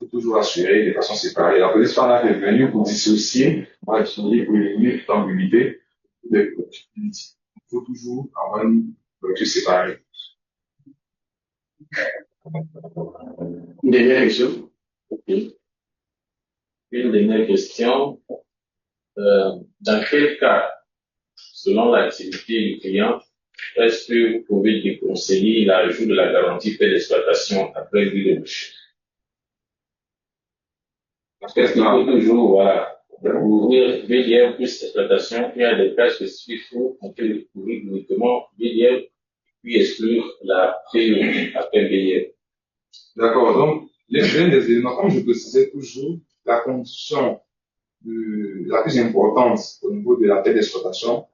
Il faut toujours assurer de façon séparée. La police FANAF est venue pour dissocier, on va dire, pour éliminer toute ambiguïté des produits. Il faut toujours avoir une politique séparée. Une dernière question. Okay. Une dernière question. Dans quel cas, selon l'activité du client, est-ce que vous pouvez déconseiller l'ajout de la garantie paix d'exploitation après lui de bouche? Parce qu'il faut toujours, voilà, ouvrir VDM plus exploitation, il y a des cas spécifiques où on peut découvrir uniquement VDM puis exclure la PE après VDM. D'accord. Donc, l'un des éléments, comme je précisais toujours, la condition la plus importante au niveau de la paix d'exploitation,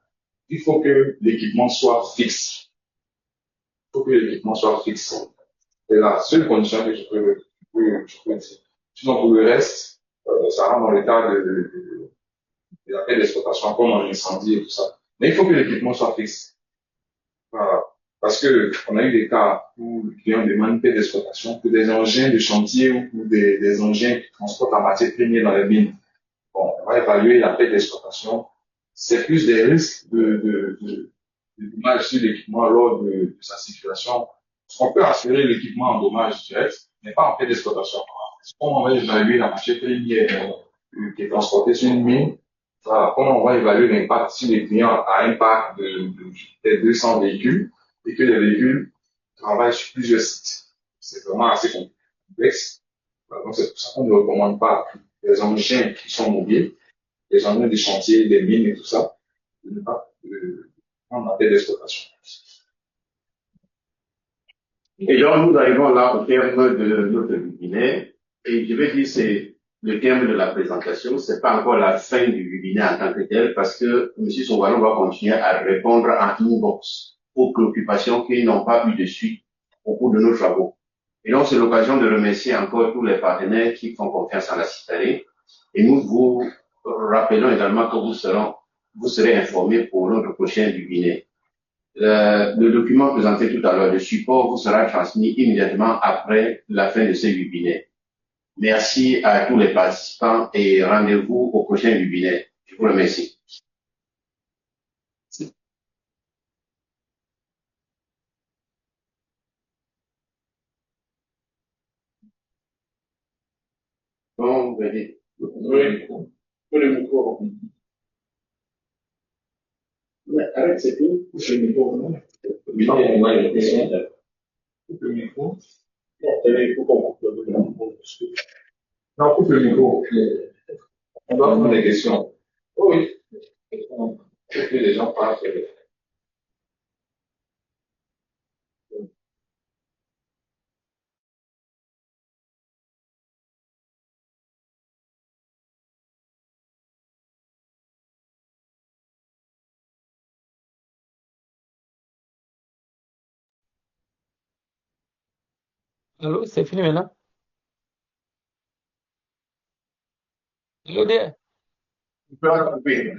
il faut que l'équipement soit fixe. Il faut que l'équipement soit fixe. C'est la seule condition que je peux dire. Sinon, pour le reste, ça rentre dans l'état de la paix d'exploitation, comme un incendie et tout ça. Mais il faut que l'équipement soit fixe. Voilà. Parce que on a eu des cas où le client demande une paix d'exploitation pour des engins de chantier ou pour des engins qui transportent la matière première dans les mines. Bon, on va évaluer la paix d'exploitation. C'est plus des risques de dommages sur l'équipement lors de sa circulation. On peut assurer l'équipement en dommage direct, mais pas en paix d'exploitation. Comment on va évaluer la matière première qui est transportée sur une mine? Voilà. Comment on va évaluer l'impact si le client a un parc de 200 véhicules et que les véhicules travaillent sur plusieurs sites? C'est vraiment assez complexe. Voilà. Donc c'est pour ça qu'on ne recommande pas les engins qui sont mobiles, les engins des chantiers, des mines et tout ça, de ne pas prendre la paix d'exploitation. Et donc, nous arrivons là au terme de notre webinaire. Et je vais dire, c'est le terme de la présentation. C'est pas encore la fin du webinaire en tant que tel, parce que M. Songwalon va continuer à répondre en inbox aux préoccupations qui n'ont pas eu de suite au cours de nos travaux. Et donc, c'est l'occasion de remercier encore tous les partenaires qui font confiance en la Citadelle. Et nous vous rappelons également que vous serez informés pour notre prochain webinaire. Le document présenté tout à l'heure, le support, vous sera transmis immédiatement après la fin de ce webinaire. Merci à tous les participants et rendez-vous au prochain webinaire. Je vous remercie. Bon, venez. Oui, pour le micro. Mais arrête, c'est tout. Coupe le micro. Non, coupe le micro. Il faut qu'on coupe le micro. Non, coupe le micro. On doit prendre des questions. Oh oui. Il faut que les gens parlent. Allô, c'est fini maintenant? Allô, there? Tu peux la couper.